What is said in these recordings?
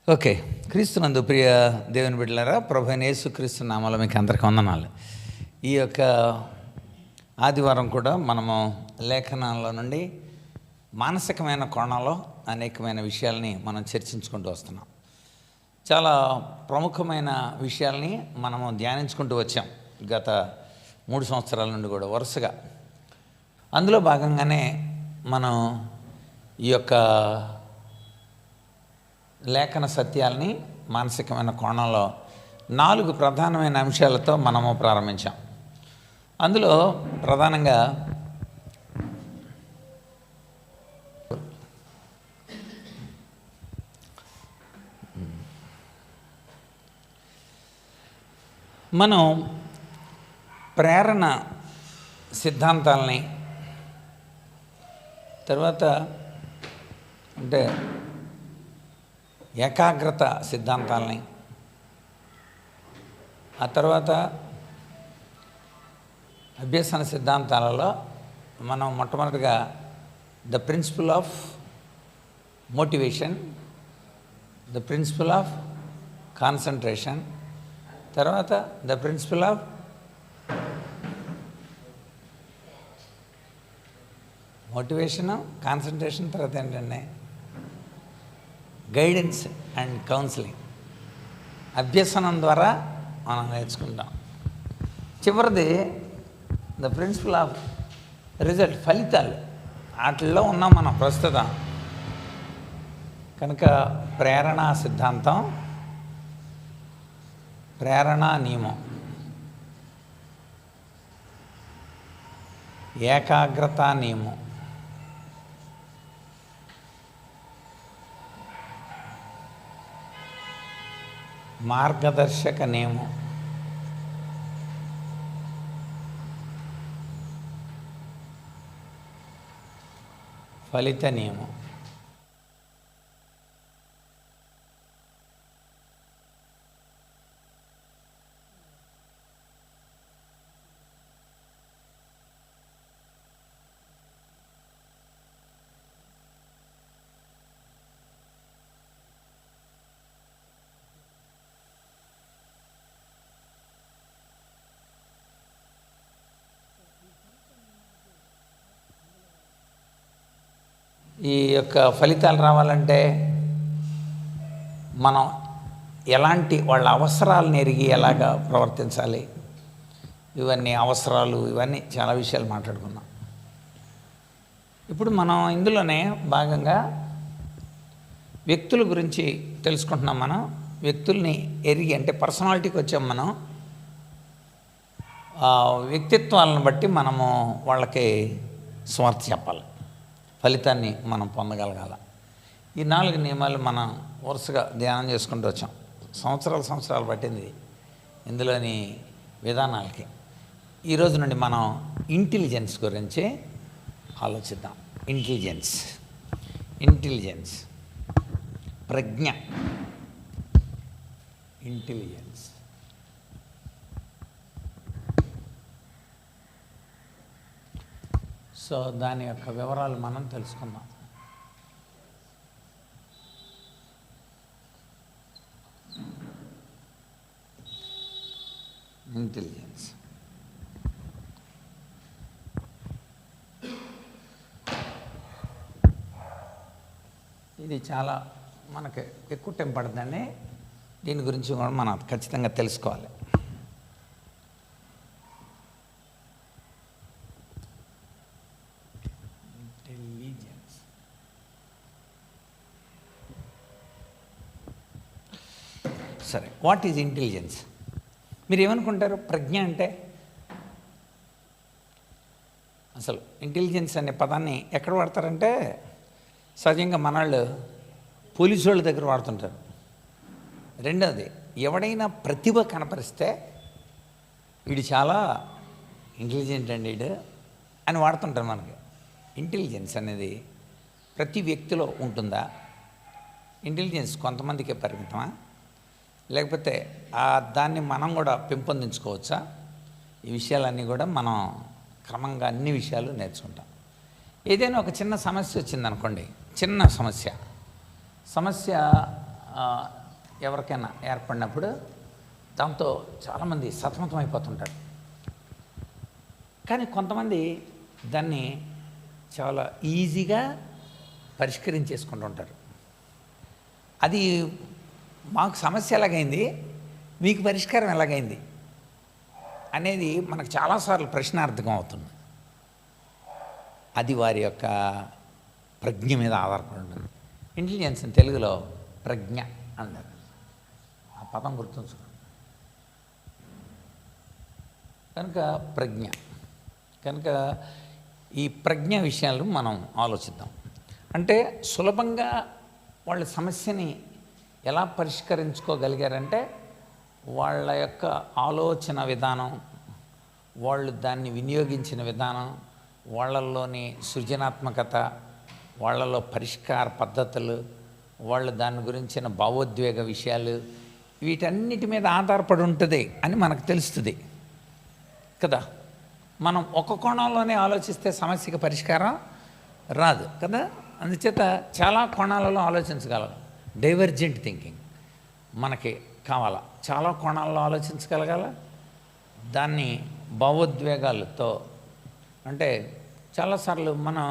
Okay. క్రీస్తునందు ప్రియ దేవుని బిడ్డలారా, ప్రభువైన యేసుక్రీస్తు నామములో మీకు అందరికీ వందనాలు. ఈ యొక్క ఆదివారం కూడా మనము లేఖనాల్లో నుండి మానసికమైన కోణంలో అనేకమైన విషయాల్ని మనం చర్చించుకుంటూ వస్తున్నాం. చాలా ప్రముఖమైన విషయాల్ని మనము ధ్యానించుకుంటూ వచ్చాం గత 3 సంవత్సరాల నుండి కూడా వరుసగా. అందులో భాగంగానే మనం ఈ యొక్క లేఖన సత్యాల్ని మానసికమైన కోణంలో 4 ప్రధానమైన అంశాలతో మనము ప్రారంభించాం. అందులో ప్రధానంగా మనం ప్రేరణ సిద్ధాంతాలని, తర్వాత అంటే ఏకాగ్రత సిద్ధాంతాలని, ఆ తర్వాత అభ్యసన సిద్ధాంతాలలో మనం మొట్టమొదటిగా the principle of motivation, the principle of concentration, తర్వాత the principle of motivation, concentration, తర్వాత ఏంటంటే గైడెన్స్ అండ్ కౌన్సిలింగ్. అభ్యసనం ద్వారా మనం నేర్చుకుంటాం. చివరిది ద ప్రిన్సిపల్ ఆఫ్ రిజల్ట్, ఫలితాలు. వాటిల్లో ఉన్నాం మనం ప్రస్తుతం. కనుక ప్రేరణా సిద్ధాంతం, ప్రేరణా నియమం, ఏకాగ్రతా నియమం, మార్గదర్శక నియమం, ఫలిత నియమం. ఈ యొక్క ఫలితాలు రావాలంటే మనం ఎలాంటి వాళ్ళ అవసరాలను ఎరిగి ఎలాగా ప్రవర్తించాలి, ఇవన్నీ అవసరాలు, ఇవన్నీ చాలా విషయాలు మాట్లాడుకున్నాం. ఇప్పుడు మనం ఇందులోనే భాగంగా వ్యక్తుల గురించి తెలుసుకుంటున్నాం. మనం వ్యక్తుల్ని ఎరిగి, అంటే పర్సనాలిటీకి వచ్చాం మనం. వ్యక్తిత్వాలను బట్టి మనము వాళ్ళకి స్వార్థ చెప్పాలి, ఫలితాన్ని మనం పొందగలగాల. ఈ 4 నియమాలు మనం వరుసగా ధ్యానం చేసుకుంటూ వచ్చాం. సంవత్సరాలు పట్టింది ఇందులోని విధానాలకి. ఈరోజు నుండి మనం ఇంటెలిజెన్స్ గురించి ఆలోచిద్దాం. ఇంటెలిజెన్స్, ప్రజ్ఞ, ఇంటెలిజెన్స్. సో దాని యొక్క వివరాలు మనం తెలుసుకుందాం. ఇంటెలిజెన్స్ ఇది చాలా మనకి ఎక్కువ టైం పడుతుందండి. దీని గురించి కూడా మనం ఖచ్చితంగా తెలుసుకోవాలి. సరే, వాట్ ఈజ్ ఇంటెలిజెన్స్? మీరు ఏమనుకుంటారు? ప్రజ్ఞ అంటే అసలు ఇంటెలిజెన్స్ అనే పదాన్ని ఎక్కడ వాడతారంటే, సహజంగా మనవాళ్ళు పోలీసు వాళ్ళ దగ్గర వాడుతుంటారు. రెండోది, ఎవడైనా ప్రతిభ కనపరిస్తే వీడు చాలా ఇంటెలిజెంట్ అండి వీడు అని వాడుతుంటారు. మనకి ఇంటెలిజెన్స్ అనేది ప్రతి వ్యక్తిలో ఉంటుందా? ఇంటెలిజెన్స్ కొంతమందికే పరిమితమా, లేకపోతే దాన్ని మనం కూడా పెంపొందించుకోవచ్చా? ఈ విషయాలన్నీ కూడా మనం క్రమంగా అన్ని విషయాలు నేర్చుకుంటాం. ఏదైనా ఒక చిన్న సమస్య వచ్చిందనుకోండి, చిన్న సమస్య ఆ, ఎవరికైనా ఏర్పడినప్పుడు దాంతో చాలామంది సతమతం అయిపోతుంటారు. కానీ కొంతమంది దాన్ని చాలా ఈజీగా పరిష్కరించేసుకుంటూ ఉంటారు. అది మాకు సమస్య ఎలాగైంది, మీకు పరిష్కారం ఎలాగైంది అనేది మనకు చాలాసార్లు ప్రశ్నార్థకం అవుతుంది. అది వారి యొక్క ప్రజ్ఞ మీద ఆధారపడి ఉంటుంది. ఇంటెలిజెన్స్ అని తెలుగులో ప్రజ్ఞ అంటారు. ఆ పదం గుర్తుంచుకోండి. కనుక ప్రజ్ఞ, కనుక ఈ ప్రజ్ఞ విషయాలు మనం ఆలోచిద్దాం. అంటే సులభంగా వాళ్ళ సమస్యని ఎలా పరిష్కరించుకోగలిగారంటే వాళ్ళ యొక్క ఆలోచన విధానం, వాళ్ళు దాన్ని వినియోగించిన విధానం, వాళ్ళల్లోని సృజనాత్మకత, వాళ్ళలో పరిష్కార పద్ధతులు, వాళ్ళు దాని గురించిన భావోద్వేగ విషయాలు, వీటన్నిటి మీద ఆధారపడి ఉంటుంది అని మనకు తెలుస్తుంది కదా. మనం ఒక కోణంలోనే ఆలోచిస్తే సమస్యకి పరిష్కారం రాదు కదా. అందుచేత చాలా కోణాలలో ఆలోచించగలం. డైవర్జెంట్ థింకింగ్ మనకి కావాలా, చాలా కోణాల్లో ఆలోచించగలగాల. దాన్ని భావోద్వేగాలతో, అంటే చాలాసార్లు మనం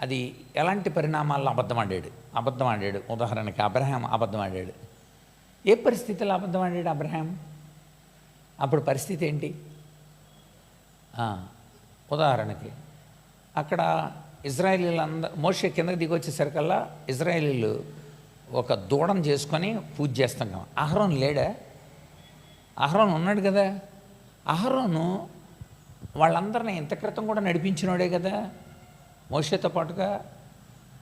అది ఎలాంటి పరిణామాల్లో అబద్ధం ఆడాడు. ఉదాహరణకి అబ్రహాం అబద్ధం ఆడాడు. ఏ పరిస్థితుల్లో అబద్ధం ఆడాడు అబ్రహాం? అప్పుడు పరిస్థితి ఏంటి? ఉదాహరణకి అక్కడ ఇజ్రాయేలీలందరూ మోషే కిందకి దిగి వచ్చేసరికల్లా ఇజ్రాయేలీలు ఒక దూడను చేసుకొని పూజ చేస్తాం కదా. అహరోన్ లేడా? అహరోన్ ఉన్నాడు కదా. అహరోను వాళ్ళందరినీ ఇంత క్రితం కూడా నడిపించినోడే కదా మోషేతో పాటుగా.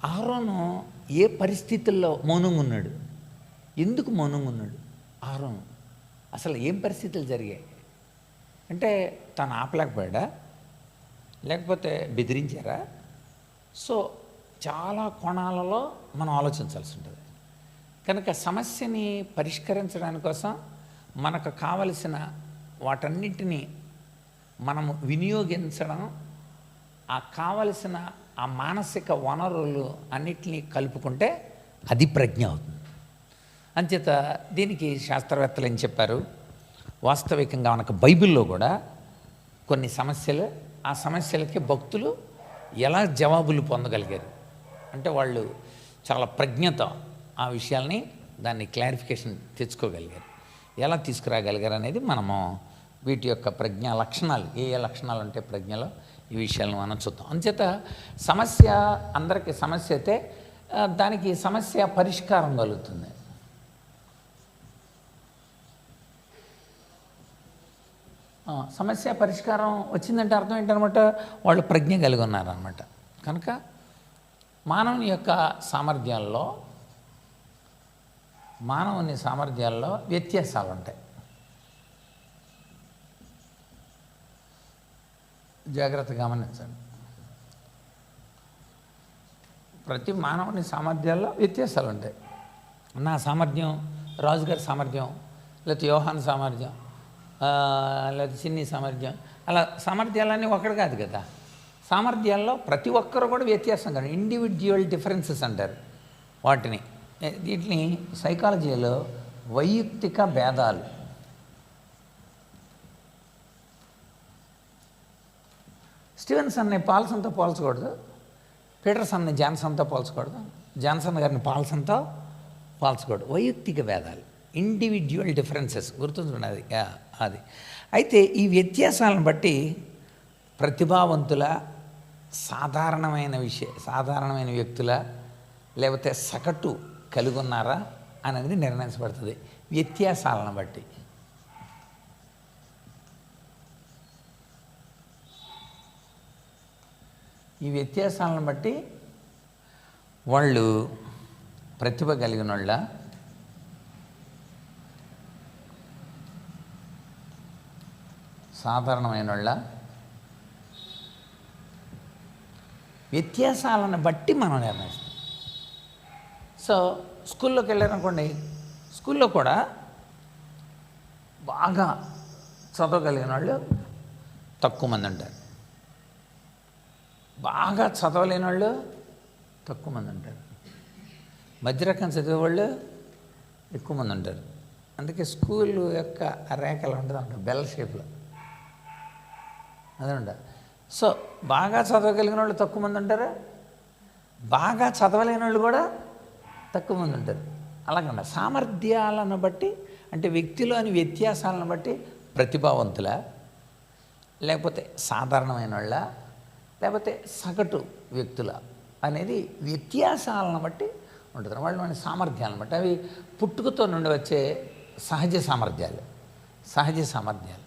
అహరోను ఏ పరిస్థితుల్లో మౌనంగా ఉన్నాడు? ఎందుకు మౌనంగా ఉన్నాడు అహరోను? అసలు ఏం పరిస్థితులు జరిగాయి అంటే తను ఆపలేకపోయాడా, లేకపోతే బెదిరించారా? సో చాలా కోణాలలో మనం ఆలోచించాల్సి ఉంటుంది. కనుక సమస్యని పరిష్కరించడానికి కోసం మనకు కావలసిన వాటన్నిటినీ మనము వినియోగించడం, ఆ కావలసిన ఆ మానసిక వనరులు అన్నిటినీ కలుపుకుంటే అది ప్రజ్ఞ అవుతుంది. అంచేత దీనికి శాస్త్రవేత్తలు ఏం చెప్పారు, వాస్తవికంగా మనకు బైబిల్లో కూడా కొన్ని సమస్యలు, ఆ సమస్యలకి భక్తులు ఎలా జవాబులు పొందగలిగారు అంటే వాళ్ళు చాలా ప్రజ్ఞతో ఆ విషయాల్ని దాన్ని క్లారిఫికేషన్ తెచ్చుకోగలిగారు. ఎలా తీసుకురాగలిగారు అనేది మనము వీటి యొక్క ప్రజ్ఞ లక్షణాలు, ఏ ఏ లక్షణాలు ఉంటే ప్రజ్ఞలో ఈ విషయాలను మనం చూద్దాం. అంచేత సమస్య అందరికీ సమస్య అయితే దానికి సమస్య పరిష్కారం కలుగుతుంది. సమస్య పరిష్కారం వచ్చిందంటే అర్థం ఏంటనమాట, వాళ్ళు ప్రజ్ఞ కలిగి ఉన్నారనమాట. కనుక మానవుని యొక్క సామర్థ్యాల్లో వ్యత్యాసాలు ఉంటాయి. జాగ్రత్తగా గమనించండి. ప్రతి మానవుని సామర్థ్యాల్లో వ్యత్యాసాలు ఉంటాయి. నా సామర్థ్యం, రాజుగారి సామర్థ్యం, లేకపోతే యోహాన్ సామర్థ్యం, లేకపోతే చిన్ని సామర్థ్యం, అలా సామర్థ్యాలన్నీ ఒకటి కాదు కదా. సామర్థ్యాల్లో ప్రతి ఒక్కరు కూడా వ్యత్యాసం కాదు, ఇండివిజువల్ డిఫరెన్సెస్ అంటారు వాటిని. వీటిని సైకాలజీలో వైయక్తిక భేదాలు. స్టీవెన్సన్ని పాల్సన్తో పోల్చకూడదు, పీటర్సన్ని జాన్సన్తో పోల్చకూడదు, జాన్సన్ గారిని పాల్సన్తో పోల్చకూడదు. వైయక్తిక భేదాలు, ఇండివిజువల్ డిఫరెన్సెస్ గుర్తుంచుకున్నది అది. అయితే ఈ వ్యత్యాసాలను బట్టి ప్రతిభావంతుల, సాధారణమైన వ్యక్తుల, లేకపోతే సగటు కలిగి ఉన్నారా అనేది నిర్ణయించబడుతుంది వ్యత్యాసాలను బట్టి. ఈ వ్యత్యాసాలను బట్టి వాళ్ళు ప్రతిభ కలిగిన వాళ్ళ, సాధారణమైన వాళ్ళ, వ్యత్యాసాలను బట్టి మనం నిర్ణయిస్తాం. సో స్కూల్లోకి వెళ్ళారనుకోండి, స్కూల్లో కూడా బాగా చదవగలిగిన వాళ్ళు తక్కువ మంది ఉంటారు, బాగా చదవలేని వాళ్ళు తక్కువ మంది ఉంటారు, మధ్య రకం చదివేవాళ్ళు ఎక్కువ మంది ఉంటారు. అందుకే స్కూల్ యొక్క ర్యాక్ ఎలా ఉంటుంది అంటారు, బెల్ షేప్లో అదే ఉంటారు. సో బాగా చదవగలిగిన వాళ్ళు తక్కువ మంది ఉంటారు, బాగా చదవలేని వాళ్ళు కూడా తక్కువ మంది ఉంటారు. అలాగండి సామర్థ్యాలను బట్టి, అంటే వ్యక్తిలోని వ్యత్యాసాలను బట్టి ప్రతిభావంతుల, లేకపోతే సాధారణమైన వాళ్ళ, లేకపోతే సగటు వ్యక్తుల అనేది వ్యత్యాసాలను బట్టి ఉంటుంది. వాళ్ళలోని సామర్థ్యాలను బట్టి, అవి పుట్టుకతో నుండి వచ్చే సహజ సామర్థ్యాలు. సహజ సామర్థ్యాలు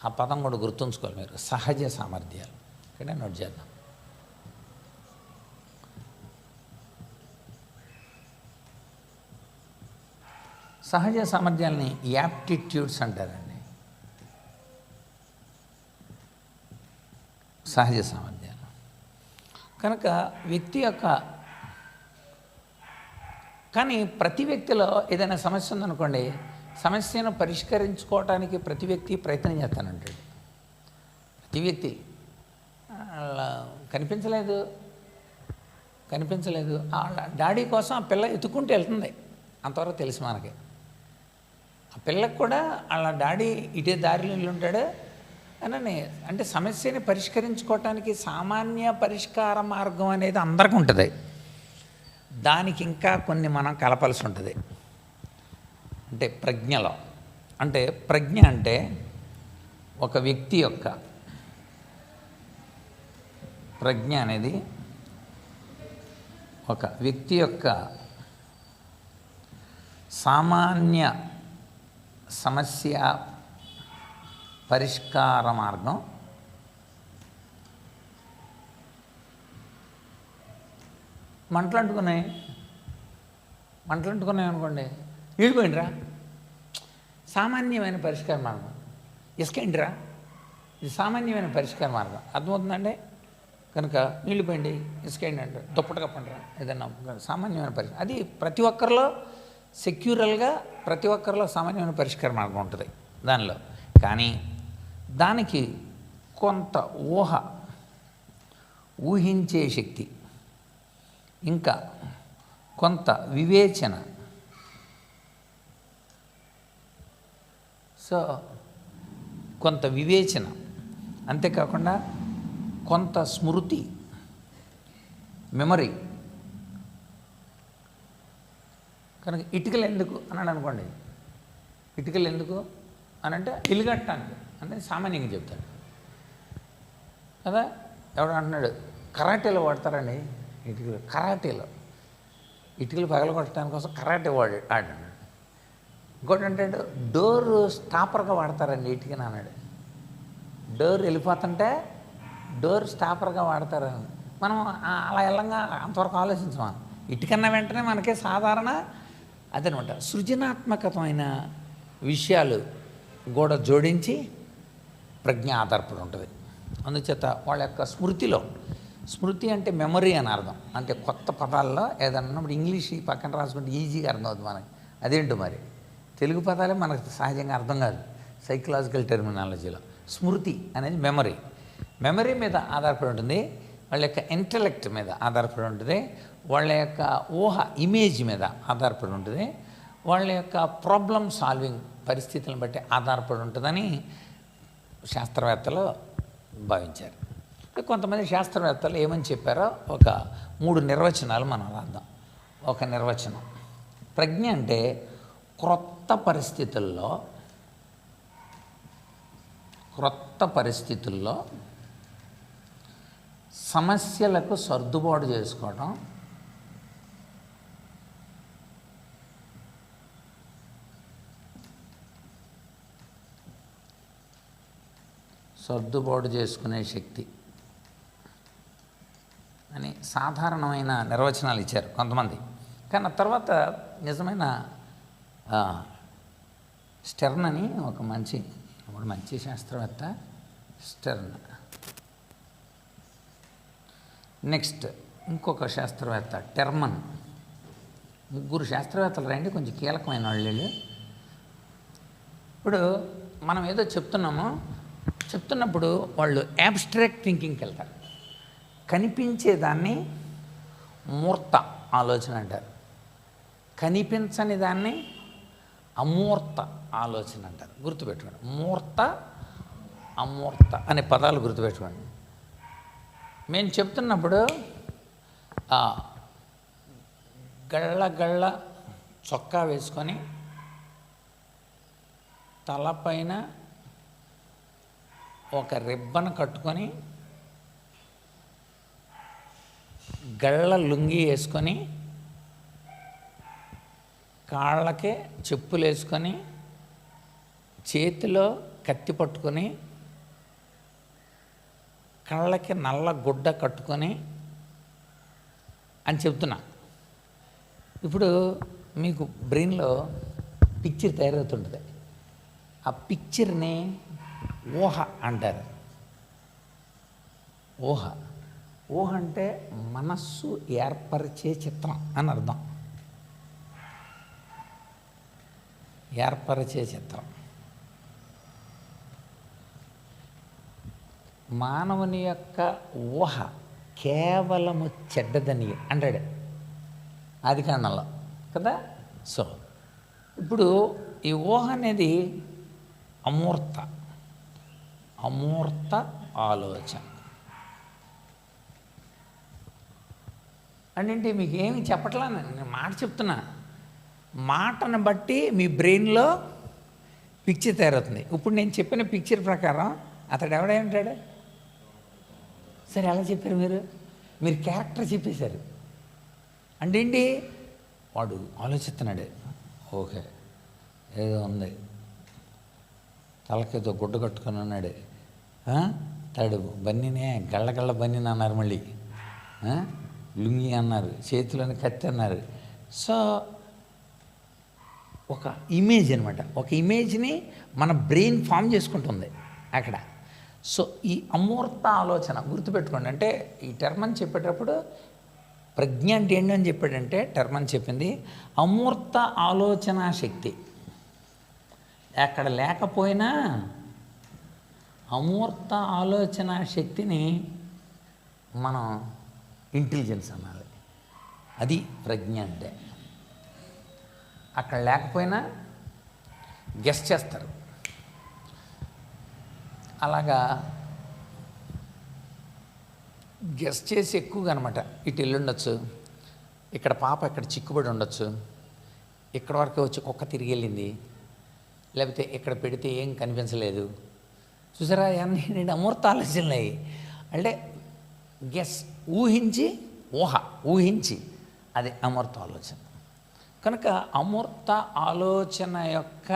ఆ పదం కూడా గుర్తుంచుకోవాలి మీరు, సహజ సామర్థ్యాలు. ఇక్కడ నోట్ చేద్దాం. సహజ సామర్థ్యాలని యాప్టిట్యూడ్స్ అంటారండి. సహజ సామర్థ్యాలు కనుక వ్యక్తి యొక్క, కానీ ప్రతి వ్యక్తిలో ఏదైనా సమస్య ఉందనుకోండి, సమస్యను పరిష్కరించుకోవటానికి ప్రతి వ్యక్తి ప్రయత్నం చేస్తానంటాడు. ప్రతి వ్యక్తి కనిపించలేదు వాళ్ళ డాడీ కోసం ఆ పిల్ల ఎత్తుకుంటూ వెళ్తుంది, అంతవరకు తెలుసు మనకి. ఆ పిల్లకు కూడా వాళ్ళ డాడీ ఇటే దారిలో ఉంటాడు అని, అంటే సమస్యని పరిష్కరించుకోవటానికి సామాన్య పరిష్కార మార్గం అనేది అందరికీ ఉంటుంది. దానికి ఇంకా కొన్ని మనం కలపాల్సి ఉంటుంది. అంటే ప్రజ్ఞలో, అంటే ప్రజ్ఞ అంటే ఒక వ్యక్తి యొక్క ప్రజ్ఞ అనేది ఒక వ్యక్తి యొక్క సామాన్య సమస్య పరిష్కార మార్గం, మంటలంటుకున్నాయి అనుకోండి, ఈడిపోయిండ్రా సామాన్యమైన పరిష్కార మార్గం. ఇసుకేంటిరా ఇది సామాన్యమైన పరిష్కార మార్గం, అర్థమవుతుందండి. కనుక నీళ్ళు పోయండి, ఇసుకేంటి అంటే దుప్పటి కప్పండిరా, ఏదన్నా సామాన్యమైన పరిష్కారం. అది ప్రతి ఒక్కరిలో సెక్యూరల్గా, ప్రతి ఒక్కరిలో సామాన్యమైన పరిష్కార మార్గం ఉంటుంది దానిలో. కానీ దానికి కొంత ఊహించే శక్తి, ఇంకా కొంత వివేచన, సో కొంత వివేచన, అంతేకాకుండా కొంత స్మృతి, మెమరీ. కనుక ఇటుకలు ఎందుకు అన్నాడు అనుకోండి, ఇటుకలు ఎందుకు అని అంటే ఇల్లు కట్టడానికి అంటే సామాన్యంగా చెప్తాడు కదా. ఎవడు అంటున్నాడు కరాటేలో వాడతారండి ఇటుకలు, ఇటుకలు పగలగొట్టడానికి కోసం కరాటే ఆడాడు. ఇంకోటి అంటాడు డోర్ స్టాపర్గా వాడతారండి ఇటుకని అన్నాడు. డోర్ వెళ్ళిపోతుంటే డోర్ స్టాపర్గా వాడతారని మనం అలా వెళ్ళంగా అంతవరకు ఆలోచించాం. ఇటుకన్న వెంటనే మనకే సాధారణ అదనమాట సృజనాత్మకమైన విషయాలు కూడా జోడించి ప్రజ్ఞ ఆధారపడి ఉంటుంది. అందుచేత వాళ్ళ యొక్క స్మృతి అంటే మెమరీ అని అర్థం. అంటే కొత్త పదాల్లో ఏదన్నా ఇంగ్లీష్ ఈ పక్కన రాసుకుంటే ఈజీగా అర్థం అవుతుంది మనకి. అదేంటో మరి తెలుగు పదాలే మనకు సహజంగా అర్థం కాదు సైకలాజికల్ టెర్మినాలజీలో. స్మృతి అనేది మెమరీ మీద ఆధారపడి ఉంటుంది, వాళ్ళ యొక్క ఇంటలెక్ట్ మీద ఆధారపడి ఉంటుంది, వాళ్ళ యొక్క ఇమేజ్ మీద ఆధారపడి ఉంటుంది, వాళ్ళ యొక్క ప్రాబ్లమ్ సాల్వింగ్ పరిస్థితులను బట్టి ఆధారపడి ఉంటుందని శాస్త్రవేత్తలు భావించారు. కొంతమంది శాస్త్రవేత్తలు ఏమని చెప్పారో ఒక 3 నిర్వచనాలు మనం రాద్దాం. ఒక నిర్వచనం, ప్రజ్ఞ అంటే క్రొత్త పరిస్థితుల్లో సమస్యలకు సర్దుబాటు చేసుకోవడం, సర్దుబాటు చేసుకునే శక్తి అని సాధారణమైన నిర్వచనాలు ఇచ్చారు కొంతమంది. కానీ ఆ తర్వాత నిజమైన స్టెర్న్ అని ఒక మంచి శాస్త్రవేత్త స్టెర్న్, నెక్స్ట్ ఇంకొక శాస్త్రవేత్త టెర్మన్, 3 శాస్త్రవేత్తలు రండి, కొంచెం కీలకమైన వాళ్ళు. ఇప్పుడు మనం ఏదో చెప్తున్నప్పుడు వాళ్ళు యాబ్స్ట్రాక్ట్ థింకింగ్కి వెళ్తారు. కనిపించేదాన్ని మూర్త ఆలోచన అంటారు, కనిపించని దాన్ని అమూర్త ఆలోచన అంటారు. గుర్తుపెట్టుకోండి, మూర్త అమూర్త అనే పదాలు గుర్తుపెట్టుకోండి. మేము చెప్తున్నప్పుడు గళ్ళ గళ్ళ చొక్కా వేసుకొని తలపైన ఒక రిబ్బన్ కట్టుకొని గళ్ళ లుంగి వేసుకొని కాళ్ళకే చెప్పులు వేసుకొని చేతిలో కత్తి పట్టుకొని కళ్ళకి నల్ల గుడ్డ కట్టుకొని అని చెప్తున్నా. ఇప్పుడు మీకు బ్రెయిన్లో పిక్చర్ తయారవుతుంటుంది. ఆ పిక్చర్ని ఊహ అంటారు. ఊహ ఊహ అంటే మనస్సు ఏర్పరిచే చిత్రం అని అర్థం. ఏర్పరిచే చిత్రం. మానవుని యొక్క ఊహ కేవలము చెడ్డదని అంటాడు ఆదికాండంలో కదా. సో ఇప్పుడు ఈ ఊహ అనేది అమూర్త ఆలోచన అంటే మీకు ఏమి చెప్పట్లా, నేను మాట చెప్తున్నా. మాటను బట్టి మీ బ్రెయిన్లో పిక్చర్ తయారవుతుంది. ఇప్పుడు నేను చెప్పిన పిక్చర్ ప్రకారం అతడు ఎవడై ఉంటాడు? సరే ఎలా చెప్పారు మీరు క్యారెక్టర్ చెప్పేశారు అంటే ఏంటి? వాడు ఆలోచిస్తున్నాడు, ఓకే ఏదో ఉంది, తలకేదో గుడ్డ కట్టుకొని ఉన్నాడు, తాడు బన్నీనే గళ్ళ బన్నీని అన్నారు, మళ్ళీ లుంగి అన్నారు, చేతిలోని కత్తి అన్నారు. సో ఒక ఇమేజ్ అనమాట, ఒక ఇమేజ్ని మన బ్రెయిన్ ఫామ్ చేసుకుంటుంది అక్కడ. సో ఈ అమూర్త ఆలోచన గుర్తుపెట్టుకోండి. అంటే ఈ టర్మ్ అని చెప్పేటప్పుడు ప్రజ్ఞ అంటే ఏంటి అని చెప్పాడంటే, టర్మ్ అని చెప్పింది అమూర్త ఆలోచన శక్తి. అక్కడ లేకపోయినా అమూర్త ఆలోచన శక్తిని మనం ఇంటెలిజెన్స్ అనాలి. అది ప్రజ్ఞ అంటే. అక్కడ లేకపోయినా గెస్ చేస్తారు. అలాగా గెస్ చేసి ఎక్కువగా అనమాట. ఇటు వెళ్ళుండొచ్చు, ఇక్కడ పాప ఇక్కడ చిక్కుబడి ఉండొచ్చు, ఇక్కడ వరకు వచ్చి కుక్క తిరిగి వెళ్ళింది, లేకపోతే ఇక్కడ పెడితే ఏం కనిపించలేదు. చూసారా, అన్నీ నేను అమూర్త ఆలోచనలు. అంటే గెస్, ఊహించి అది అమూర్త ఆలోచన. కనుక అమూర్త ఆలోచన యొక్క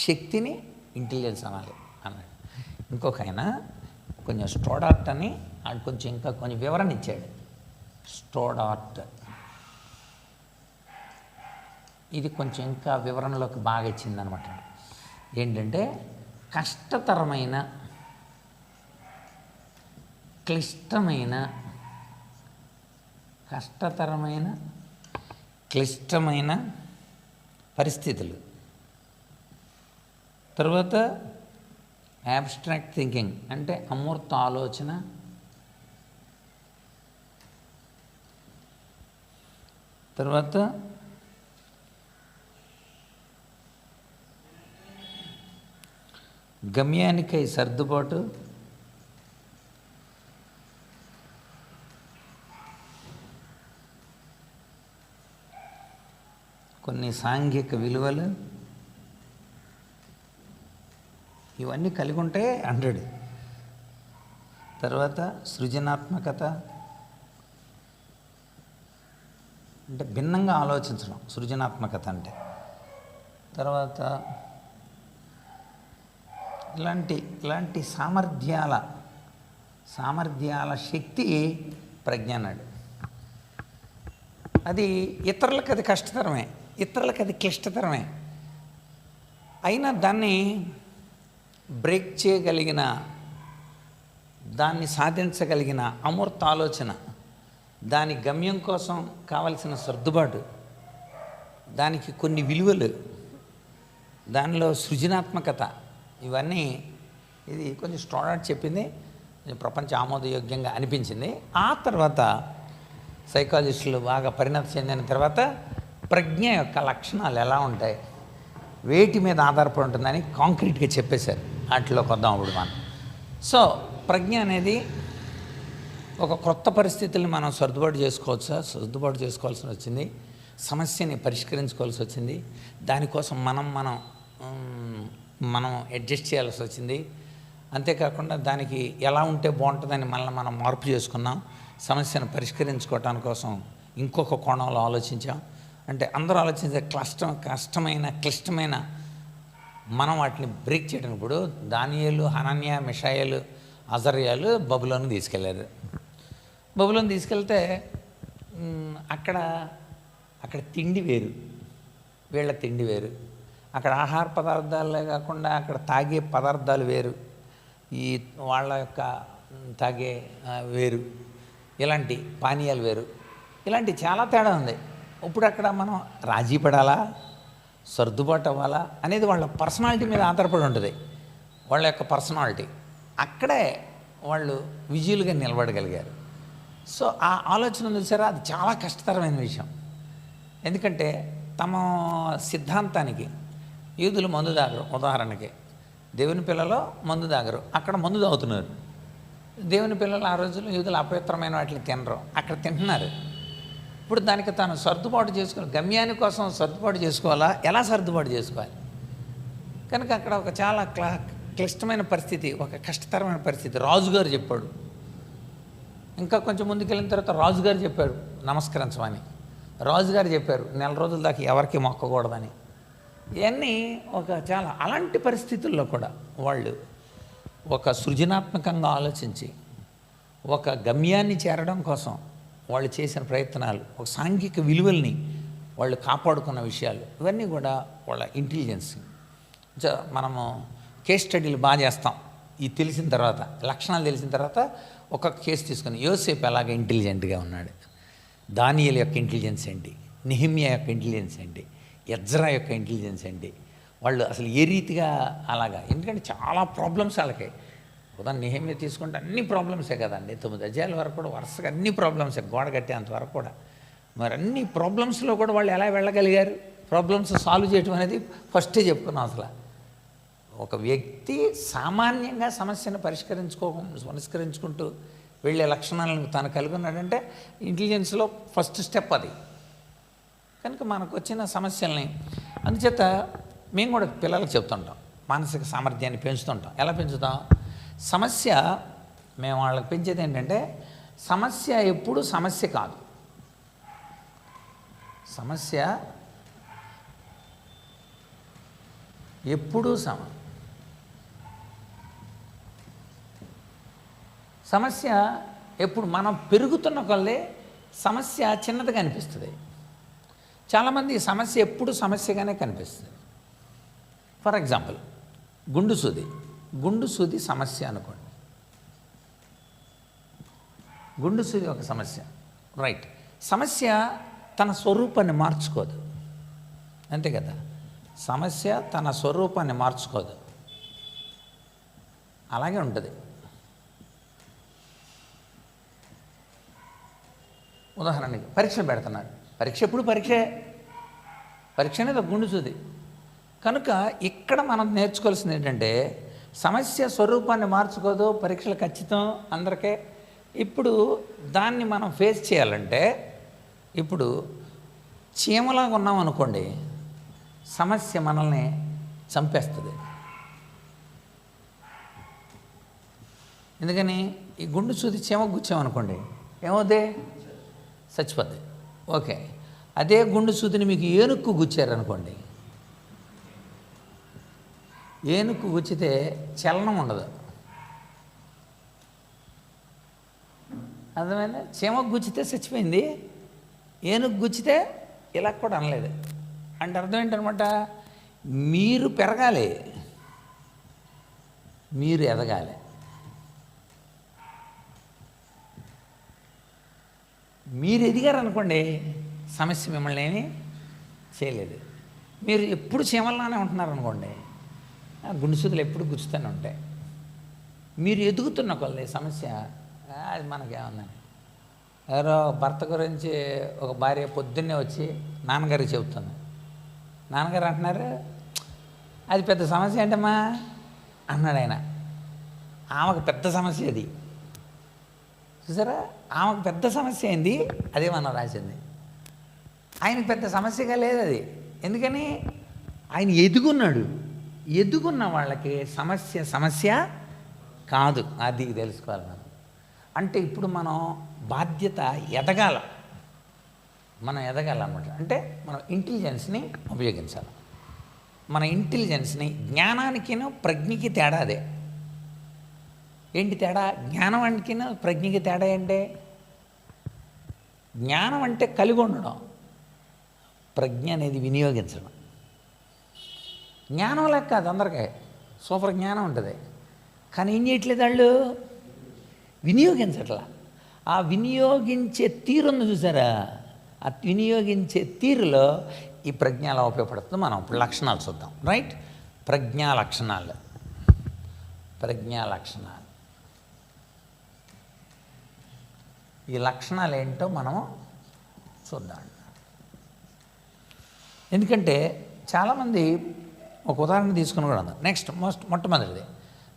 శక్తిని ఇంటెలిజెన్స్ అనాలి అన్నాడు. ఇంకొక ఆయన కొంచెం స్టోడార్ట్ అని కొంచెం ఇంకా కొంచెం వివరణ ఇచ్చాడు. స్టోడార్ట్ ఇది కొంచెం ఇంకా వివరణలోకి బాగా ఇచ్చిందనమాట. ఏంటంటే కష్టతరమైన, క్లిష్టమైన పరిస్థితులు, తర్వాత యాబ్స్ట్రాక్ట్ థింకింగ్ అంటే అమూర్త ఆలోచన, తర్వాత గమ్యానికై సర్దుబాటు, కొన్ని సాంఘిక విలువలు, ఇవన్నీ కలిగి ఉంటే 100. తర్వాత సృజనాత్మకత అంటే భిన్నంగా ఆలోచించడం, సృజనాత్మకత అంటే. తర్వాత ఇలాంటి సామర్థ్యాల శక్తి ప్రజ్ఞ అన్నాడు. అది ఇతరులకు అది కష్టతరమే, ఇతరులకు అది క్లిష్టతరమే. అయినా దాన్ని బ్రేక్ చేయగలిగిన, దాన్ని సాధించగలిగిన అమూర్త ఆలోచన, దాని గమ్యం కోసం కావలసిన సర్దుబాటు, దానికి కొన్ని విలువలు, దానిలో సృజనాత్మకత, ఇవన్నీ ఇది కొంచెం స్టాండర్డ్ చెప్పింది, ప్రపంచ ఆమోదయోగ్యంగా అనిపించింది. ఆ తర్వాత సైకాలజిస్టులు బాగా పరిణతి చెందిన తర్వాత ప్రజ్ఞ యొక్క లక్షణాలు ఎలా ఉంటాయి, వేటి మీద ఆధారపడి ఉంటుందని కాంక్రీట్గా చెప్పేశారు. వాటిలోకి వద్దాం అప్పుడు మనం. సో ప్రజ్ఞ అనేది ఒక కొత్త పరిస్థితుల్ని మనం సర్దుబాటు చేసుకోవాల్సి వచ్చింది. సమస్యని పరిష్కరించుకోవాల్సి వచ్చింది. దానికోసం మనం అడ్జస్ట్ చేయాల్సి వచ్చింది. అంతేకాకుండా దానికి ఎలా ఉంటే బాగుంటుందని మనం మార్పు చేసుకున్నాం. సమస్యను పరిష్కరించుకోవటానికి కోసం ఇంకొక కోణంలో ఆలోచించాం. అంటే అందరూ ఆలోచించే క్లిష్టమైన మనం వాటిని బ్రేక్ చేయడం. ఇప్పుడు దానియేలు, హనన్య, మిషాయేలు, అజర్యాలు బబులోనికి తీసుకెళ్ళారు. బబులోని తీసుకెళ్తే అక్కడ తిండి వేరు, వీళ్ళ తిండి వేరు. అక్కడ ఆహార పదార్థాలే కాకుండా అక్కడ తాగే పదార్థాలు వేరు, ఈ వాళ్ళ యొక్క తాగే వేరు, ఇలాంటి పానీయాలు వేరు, ఇలాంటి చాలా తేడా ఉంది. ఇప్పుడు అక్కడ మనం రాజీ పడాలా, సర్దుబాటు అవ్వాలా అనేది వాళ్ళ పర్సనాలిటీ మీద ఆధారపడి ఉంటుంది. వాళ్ళ యొక్క పర్సనాలిటీ అక్కడే వాళ్ళు విజయులుగా నిలబడగలిగారు. సో ఆ ఆలోచన చూసారా, అది చాలా కష్టతరమైన విషయం. ఎందుకంటే తమ సిద్ధాంతానికి యూదులు మందు తాగరు. ఉదాహరణకి దేవుని పిల్లలు మందు తాగరు, అక్కడ మందు తాగుతున్నారు. దేవుని పిల్లలు ఆ రోజుల్లో యూదులు అపవిత్రమైన వాటిని తినరు, అక్కడ తింటున్నారు. ఇప్పుడు దానికి తాను సర్దుబాటు చేసుకుని గమ్యాని కోసం సర్దుబాటు చేసుకోవాలా, ఎలా సర్దుబాటు చేసుకోవాలి? కనుక అక్కడ ఒక చాలా క్లిష్టమైన పరిస్థితి, ఒక కష్టతరమైన పరిస్థితి. రాజుగారు చెప్పాడు. ఇంకా కొంచెం ముందుకెళ్ళిన తర్వాత రాజుగారు చెప్పాడు నమస్కరించమని. రాజుగారు చెప్పారు నెల రోజుల దాకా ఎవరికి మొక్కకూడదని. ఇవన్నీ చాలా అలాంటి పరిస్థితుల్లో కూడా వాళ్ళు ఒక సృజనాత్మకంగా ఆలోచించి ఒక గమ్యాన్ని చేరడం కోసం వాళ్ళు చేసిన ప్రయత్నాలు, ఒక సాంఘిక విలువల్ని వాళ్ళు కాపాడుకున్న విషయాలు, ఇవన్నీ కూడా వాళ్ళ ఇంటెలిజెన్స్. మనము కేస్ స్టడీలు బాగా చేస్తాం. ఇది తెలిసిన తర్వాత, లక్షణాలు తెలిసిన తర్వాత ఒక కేసు తీసుకొని యోసేపు ఎలాగ ఇంటెలిజెంట్గా ఉన్నాడు, దానియేలు యొక్క ఇంటెలిజెన్స్ ఏంటి, నెహెమ్యా యొక్క ఇంటెలిజెన్స్ ఏంటి, ఎజ్రా యొక్క ఇంటెలిజెన్స్ ఏంటి, వాళ్ళు అసలు ఏ రీతిగా అలాగా. ఎందుకంటే చాలా ప్రాబ్లమ్స్ వాళ్ళకి. ఉదాహరణ నెహెమ్యా తీసుకుంటే అన్ని ప్రాబ్లమ్సే కదండి. 9 అధ్యాయాల వరకు కూడా వరుసగా అన్ని ప్రాబ్లమ్సే, గోడ కట్టేంత వరకు కూడా. మరి అన్ని ప్రాబ్లమ్స్లో కూడా వాళ్ళు ఎలా వెళ్ళగలిగారు? ప్రాబ్లమ్స్ సాల్వ్ చేయడం అనేది ఫస్టే చెప్పుకున్నాం. అసలు ఒక వ్యక్తి సామాన్యంగా సమస్యను పరిష్కరించుకుంటూ వెళ్ళే లక్షణాలను తాను కలిగి ఉన్నాడంటే ఇంటెలిజెన్స్లో ఫస్ట్ స్టెప్ అది. కనుక మనకు వచ్చిన సమస్యల్ని అందుచేత మేము కూడా పిల్లలకు చెప్తుంటాం, మానసిక సామర్థ్యాన్ని పెంచుతుంటాం. ఎలా పెంచుతాం? సమస్య మేము వాళ్ళకి పెంచేది ఏంటంటే, సమస్య ఎప్పుడు సమస్య కాదు. సమస్య ఎప్పుడూ సమస్య ఎప్పుడు మనం పెరుగుతున్న కొల్లే సమస్య చిన్నదిగా అనిపిస్తుంది. చాలామంది సమస్య ఎప్పుడు సమస్యగానే కనిపిస్తుంది. ఫర్ ఎగ్జాంపుల్ గుండు సూది సమస్య అనుకోండి. గుండు సూది ఒక సమస్య, రైట్. సమస్య తన స్వరూపాన్ని మార్చుకోదు, అంతే కదా. సమస్య తన స్వరూపాన్ని మార్చుకోదు, అలాగే ఉంటుంది. ఉదాహరణకి పరీక్ష పెడుతున్నారు. పరీక్ష ఎప్పుడు పరీక్ష అనేది ఒక గుండు సూది. కనుక ఇక్కడ మనం నేర్చుకోవాల్సింది ఏంటంటే, సమస్య స్వరూపాన్ని మార్చుకోదు, పరీక్షలు ఖచ్చితం అందరికీ. ఇప్పుడు దాన్ని మనం ఫేస్ చేయాలంటే, ఇప్పుడు చీమలాగా ఉన్నాం అనుకోండి, సమస్య మనల్ని చంపేస్తుంది. ఎందుకని? ఈ గుండు సూది చీమకు గుచ్చామనుకోండి, ఏమవుద్ది? చచ్చిపోద్ది. ఓకే, అదే గుండు సూదిని మీకు ఏనుక్కు గుచ్చారనుకోండి, ఏనుక్కు గుచ్చితే చలనం ఉండదు. అర్థమైందా? చీమకు గుచ్చితే చచ్చిపోయింది, ఏనుక్కు గుచ్చితే ఇలా కూడా అనలేదు. అంటే అర్థం ఏంటనమాట, మీరు పెరగాలి, మీరు ఎదగాలి. మీరు ఎదిగారనుకోండి, సమస్య మిమ్మల్ని ఏమీ చేయలేదు. మీరు ఎప్పుడు చీమల్లానే ఉంటున్నారనుకోండి, గుండు సూదులు ఎప్పుడు గుచ్చుతూనే ఉంటాయి. మీరు ఎదుగుతున్న కొలది సమస్య అది మనకేమన్నాను. ఎవరో భర్త గురించి ఒక భార్య పొద్దున్నే వచ్చి నాన్నగారికి చెబుతుంది. నాన్నగారు అంటున్నారు, అది పెద్ద సమస్య ఏంటమ్మా అన్నాడు ఆయన. ఆమెకు పెద్ద సమస్య అది. చూసారా, ఆమెకు పెద్ద సమస్య అయింది, అదే మనం రాసింది. ఆయనకు పెద్ద సమస్యగా లేదు అది. ఎందుకని ఆయన ఎదుగున్నాడు. ఎదుగున్న వాళ్ళకి సమస్య కాదు. అది తెలుసుకోవాలి మనం. అంటే ఇప్పుడు మనం బాధ్యత ఎదగాల, మనం ఎదగాలన్నమాట. అంటే మనం ఇంటెలిజెన్స్ని ఉపయోగించాలి. మన ఇంటెలిజెన్స్ని, జ్ఞానానికిను ప్రజ్ఞకి తేడా అదే. ఏంటి తేడా? జ్ఞానానికిను ప్రజ్ఞకి తేడా ఏంటి? జ్ఞానం అంటే కలిగి ఉండడం, ప్రజ్ఞ అనేది వినియోగించడం. జ్ఞానం లెక్క అది అందరికీ సూపర్ జ్ఞానం ఉంటుంది, కానీ ఏం చేయట్లేదు వాళ్ళు, వినియోగించట్లా. ఆ వినియోగించే తీరును చూసారా, ఆ వినియోగించే తీరులో ఈ ప్రజ్ఞ ఎలా ఉపయోగపడుతుందో మనం ఇప్పుడు లక్షణాలు చూద్దాం. రైట్, ప్రజ్ఞా లక్షణాలు. ఈ లక్షణాలు ఏంటో మనం చూద్దాం. ఎందుకంటే చాలామంది ఒక ఉదాహరణ తీసుకుని కూడా ఉంది. నెక్స్ట్ మొట్టమొదటిది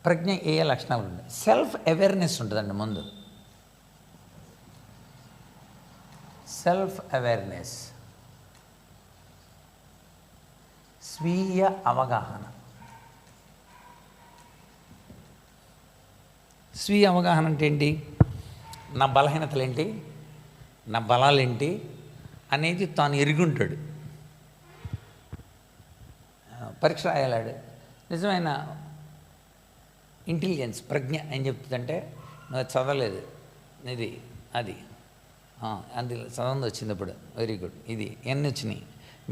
ప్రజ్ఞ ఏ లక్షణాలు ఉంటాయి? సెల్ఫ్ అవేర్నెస్ ఉంటుందండి ముందు. సెల్ఫ్ అవేర్నెస్, స్వీయ అవగాహన. స్వీయ అవగాహన అంటే ఏంటి? నా బలహీనతలు ఏంటి, నా బలాలు ఏంటి అనేది తాను ఎరుగుంటాడు. పరీక్ష రాయాలాడు. నిజమైన ఇంటెలిజెన్స్, ప్రజ్ఞ ఏం చెప్తుందంటే, నువ్వు చదవలేదు, ఇది అది అందులో చదవంది వచ్చింది, ఇప్పుడు వెరీ గుడ్, ఇది ఎన్ని వచ్చినాయి,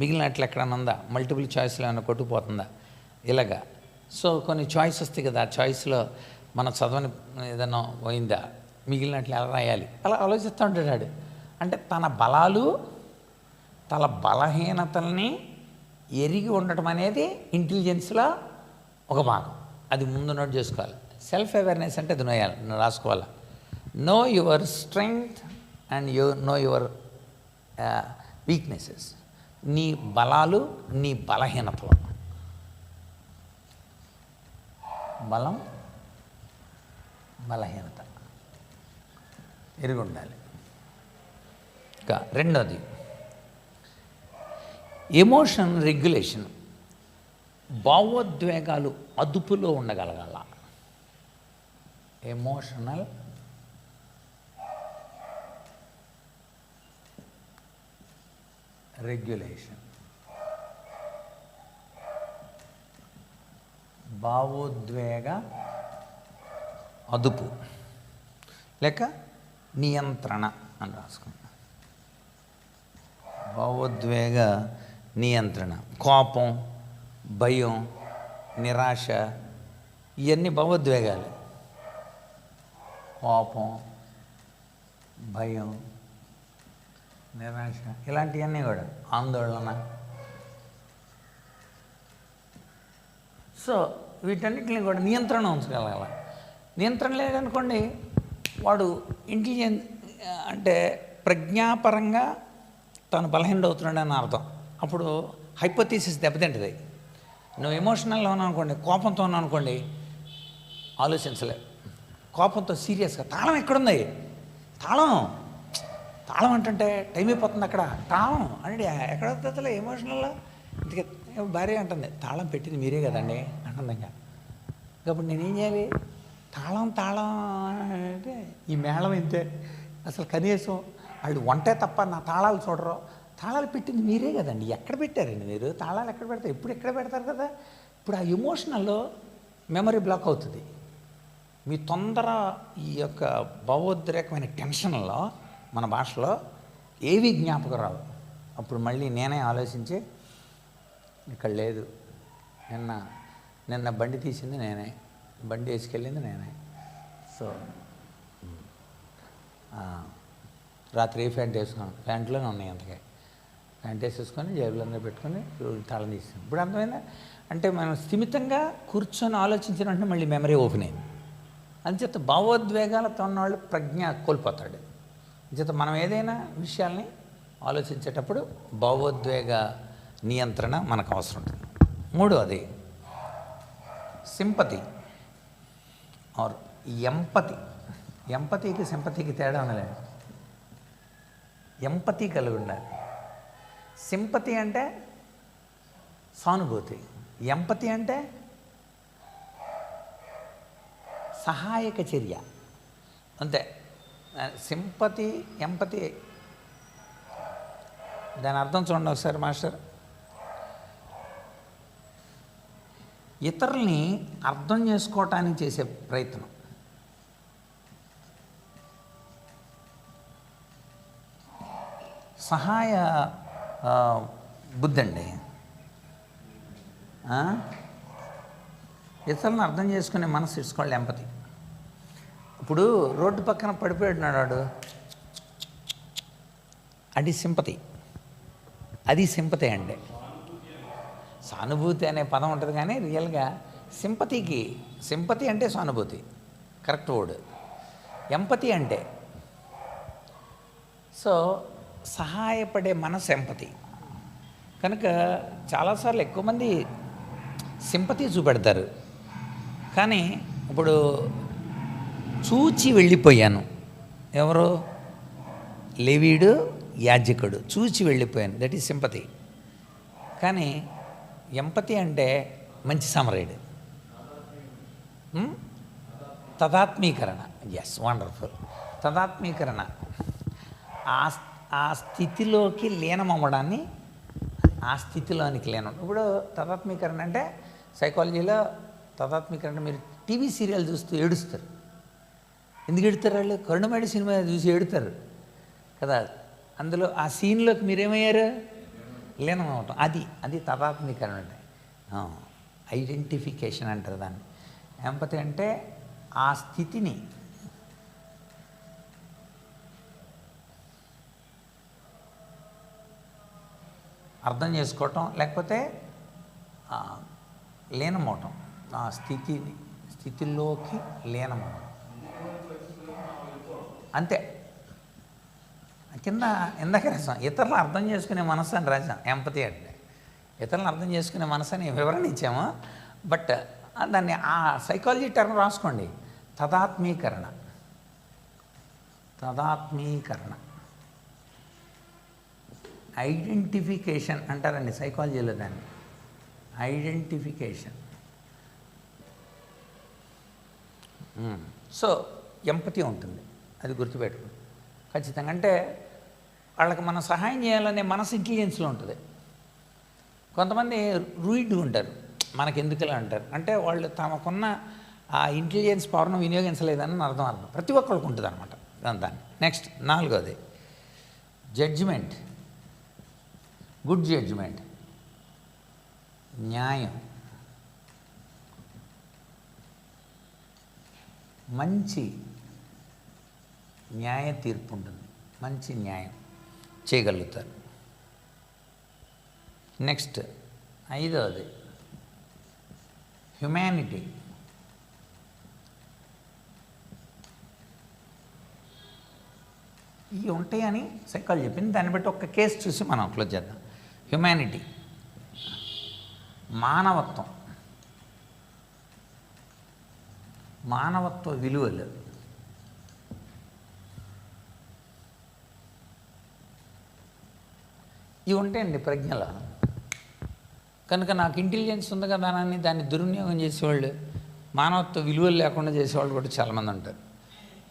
మిగిలినట్లు ఎక్కడన్నా ఉందా, మల్టిపుల్ చాయిస్లో ఏమైనా కొట్టుకుపోతుందా, ఇలాగా. సో కొన్ని చాయిస్ వస్తాయి కదా, ఆ చాయిస్లో మనం చదవని ఏదైనా పోయిందా, మిగిలినట్లు ఎలా రాయాలి, అలా ఆలోచిస్తూ ఉంటాడు. అంటే తన బలాలు, తన బలహీనతల్ని ఎరిగి ఉండటం అనేది ఇంటెలిజెన్స్లో ఒక భాగం. అది ముందు నోట్ చేసుకోవాలి. సెల్ఫ్ అవేర్నెస్ అంటే అది రాసుకోవాలి. Know your strength and know your weaknesses. నీ బలాలు, నీ బలహీనతలు. బలం, బలహీనత ఎరిగి ఉండాలి. ఇంకా రెండోది ఎమోషన్ రెగ్యులేషన్. భావోద్వేగాలు అదుపులో ఉండగలగాల. ఎమోషనల్ రెగ్యులేషన్, భావోద్వేగ అదుపు లేక నియంత్రణ అని రాసుకుంటాం. భావోద్వేగ నియంత్రణ. కోపం, భయం, నిరాశ, ఇవన్నీ భావోద్వేగాలు. కోపం, భయం, నిరాశ, ఇలాంటివన్నీ కూడా ఆందోళన. సో వీటన్నిటిని కూడా నియంత్రణ ఉంచగలగాల. నియంత్రణ లేదనుకోండి, వాడు ఇంటెలిజెన్స్ అంటే ప్రజ్ఞాపరంగా తను బలహీనవుతున్నాడని అర్థం. అప్పుడు హైపోథీసిస్ దెబ్బతింటుంది. నువ్వు ఎమోషనల్లో ఉన్నావు అనుకోండి, కోపంతో ఉన్నావు అనుకోండి, ఆలోచించలే. కోపంతో సీరియస్గా తాళం ఎక్కడుంది, తాళం అంటుంటే టైం అయిపోతుంది అక్కడ, తాళం అంటే ఎక్కడ వస్తుందిలే ఎమోషనల్లో. అందుకే భార్య అంటుంది, తాళం పెట్టింది మీరే కదండి అంటుంది. ఇంకా అప్పుడు నేనేం చేయాలి? తాళం అంటే ఈ మేళం ఇంతే. అసలు కనీసం వాళ్ళు వంటే తప్ప నా తాళాలు చూడరు. తాళాలు పెట్టింది మీరే కదండి, ఎక్కడ పెట్టారండి మీరు? తాళాలు ఎక్కడ పెడతారు? ఎప్పుడు ఎక్కడ పెడతారు కదా. ఇప్పుడు ఆ ఎమోషనల్లో మెమరీ బ్లాక్ అవుతుంది. మీ తొందర ఈ యొక్క భావోద్రేకమైన టెన్షన్లో మన భాషలో ఏవి జ్ఞాపకం రావు. అప్పుడు మళ్ళీ నేనే ఆలోచించి, ఇక్కడ లేదు, నిన్న బండి తీసింది నేనే, బండి వేసుకెళ్ళింది నేనే. సో రాత్రి ఏ ప్యాంట్ వేసుకున్నాను, ప్యాంట్లోనే ఉన్నాయి అంతకే, ప్యాంట్ వేసేసుకొని జేబులో అందరూ పెట్టుకొని తాళం తీసాను. ఇప్పుడు అర్థమైందా? అంటే మనం స్థిమితంగా కూర్చొని ఆలోచించిన వెంటనే మళ్ళీ మెమరీ ఓపెన్ అయింది. అంచేత భావోద్వేగాలతో ఉన్నవాళ్ళు ప్రజ్ఞ కోల్పోతాడు. అంచేత మనం ఏదైనా విషయాల్ని ఆలోచించేటప్పుడు భావోద్వేగ నియంత్రణ మనకు అవసరం ఉంటుంది. మూడవది సింపతి ఆర్ ఎంపతి. ఎంపతికి సింపతికి తేడా ఉండలేదు. ఎంపతి కలిగి ఉండాలి. సింపతి అంటే సానుభూతి, ఎంపతి అంటే సహాయక చర్య, అంతే. సింపతి, ఎంపతి దాని అర్థం చూడండి ఒకసారి మాస్టర్. ఇతరుల్ని అర్థం చేసుకోవటానికి చేసే ప్రయత్నం. సహాయ బుద్ధి అండి. ఇతరులను అర్థం చేసుకునే మనసు ఇచ్చుకోవాలి ఎంపతి. ఇప్పుడు రోడ్డు పక్కన పడిపోయాడున్నాడు వాడు, అది సింపతి. అది సింపతి అండి. సానుభూతి అనే పదం ఉంటుంది కానీ రియల్గా సింపతికి, సింపతి అంటే సానుభూతి, కరెక్ట్ వర్డ్. ఎంపతి అంటే సో సహాయపడే మనసు ఎంపతి. కనుక చాలాసార్లు ఎక్కువ మంది సింపతి చూపెడతారు, కానీ ఇప్పుడు చూచి వెళ్ళిపోయాను, ఎవరు, లేవీడు యాజకుడు, చూచి వెళ్ళిపోయాను, దట్ ఈజ్ సింపతి. కానీ ఎంపతి అంటే మంచి సమరేడు, తదాత్మీకరణ. Yes, wonderful. తదాత్మీకరణ, ఆ స్థితిలోకి లీనమవ్వడాన్ని, ఆ స్థితిలోనికి లీనం. ఇప్పుడు తదాత్మీకరణ అంటే సైకాలజీలో తదాత్మీకరణ, మీరు టీవీ సీరియల్ చూస్తూ ఏడుస్తారు. ఎందుకు ఏడుతారు వాళ్ళు? కరుణమేడి సినిమా చూసి ఏడుతారు కదా. అందులో ఆ సీన్లోకి మీరేమయ్యారు? లీనం అవటం. అది తదాత్మీకరణ అంటే ఐడెంటిఫికేషన్ అంటారు దాన్ని. ఎంపతి అంటే ఆ స్థితిని అర్థం చేసుకోవటం, లేకపోతే లీనమవటం, ఆ స్థితిలోకి లీనమవడం, అంతే. కింద ఇందాక రాసాం ఇతరులను అర్థం చేసుకునే మనసు అని రాసాం. ఎంపతి అంటే ఇతరులను అర్థం చేసుకునే మనసు అని వివరణ ఇచ్చాము. బట్ దాన్ని ఆ సైకాలజీ టర్మ్ రాసుకోండి, తదాత్మీకరణ. తదాత్మీకరణ, ఐడెంటిఫికేషన్ అంటారండి సైకాలజీలో దాన్ని, ఐడెంటిఫికేషన్. సో ఎంపతి ఉంటుంది, అది గుర్తుపెట్టుకోండి ఖచ్చితంగా. అంటే వాళ్ళకి మనం సహాయం చేయాలనే మనసు ఇంటెలిజెన్స్లో ఉంటుంది. కొంతమంది రూయిడ్ ఉంటారు, మనకెందుకులా అంటారు, అంటే వాళ్ళు తమకున్న ఆ ఇంటెలిజెన్స్ పవర్ను వినియోగించలేదని అర్థం. ప్రతి ఒక్కరికి ఉంటుంది అనమాట దాన్ని. నెక్స్ట్ 4వది జడ్జిమెంట్, గుడ్ జడ్జిమెంట్, న్యాయం, మంచి న్యాయ తీర్పు ఉంటుంది, మంచి న్యాయం చేయగలుగుతారు. నెక్స్ట్ 5వది హ్యుమానిటీ, ఇవి ఉంటాయని సైకాలజీ చెప్పింది. దాన్ని బట్టి ఒక కేసు చూసి మనం క్లోజ్ చేద్దాం. హ్యుమానిటీ, మానవత్వం, మానవత్వ విలువలు, ఇవి ఉంటాయండి ప్రజ్ఞలో. కనుక నాకు ఇంటెలిజెన్స్ ఉంది కదా అని దాన్ని దుర్వినియోగం చేసేవాళ్ళు, మానవత్వ విలువలు లేకుండా చేసేవాళ్ళు కూడా చాలామంది ఉంటారు.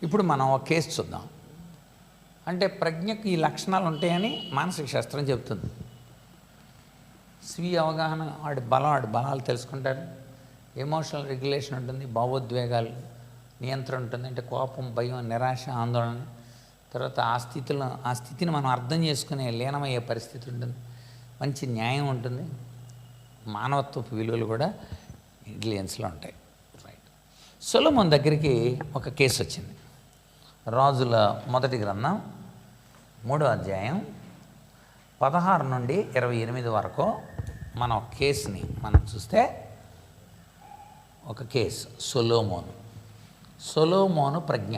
ఇప్పుడు మనం ఒక కేసు చూద్దాం. అంటే ప్రజ్ఞకు ఈ లక్షణాలు ఉంటాయని మానసిక శాస్త్రం చెబుతుంది. స్వీయ అవగాహన, వాడి బలాలు తెలుసుకుంటారు. ఎమోషనల్ రెగ్యులేషన్ ఉంటుంది, భావోద్వేగాలు నియంత్రణ ఉంటుంది, అంటే కోపం, భయం, నిరాశ, ఆందోళన. తర్వాత ఆ స్థితిని మనం అర్థం చేసుకునే లీనమయ్యే పరిస్థితి ఉంటుంది. మంచి న్యాయం ఉంటుంది, మానవత్వపు విలువలు కూడా ఇంటెలిజెన్స్లో ఉంటాయి. రైట్. సొలొమోను దగ్గరికి ఒక కేసు వచ్చింది. రాజుల మొదటి గ్రంథం 3వ అధ్యాయం 16 నుండి 28 వరకు మనం కేసుని మనం చూస్తే, ఒక కేసు సొలొమోను ప్రజ్ఞ,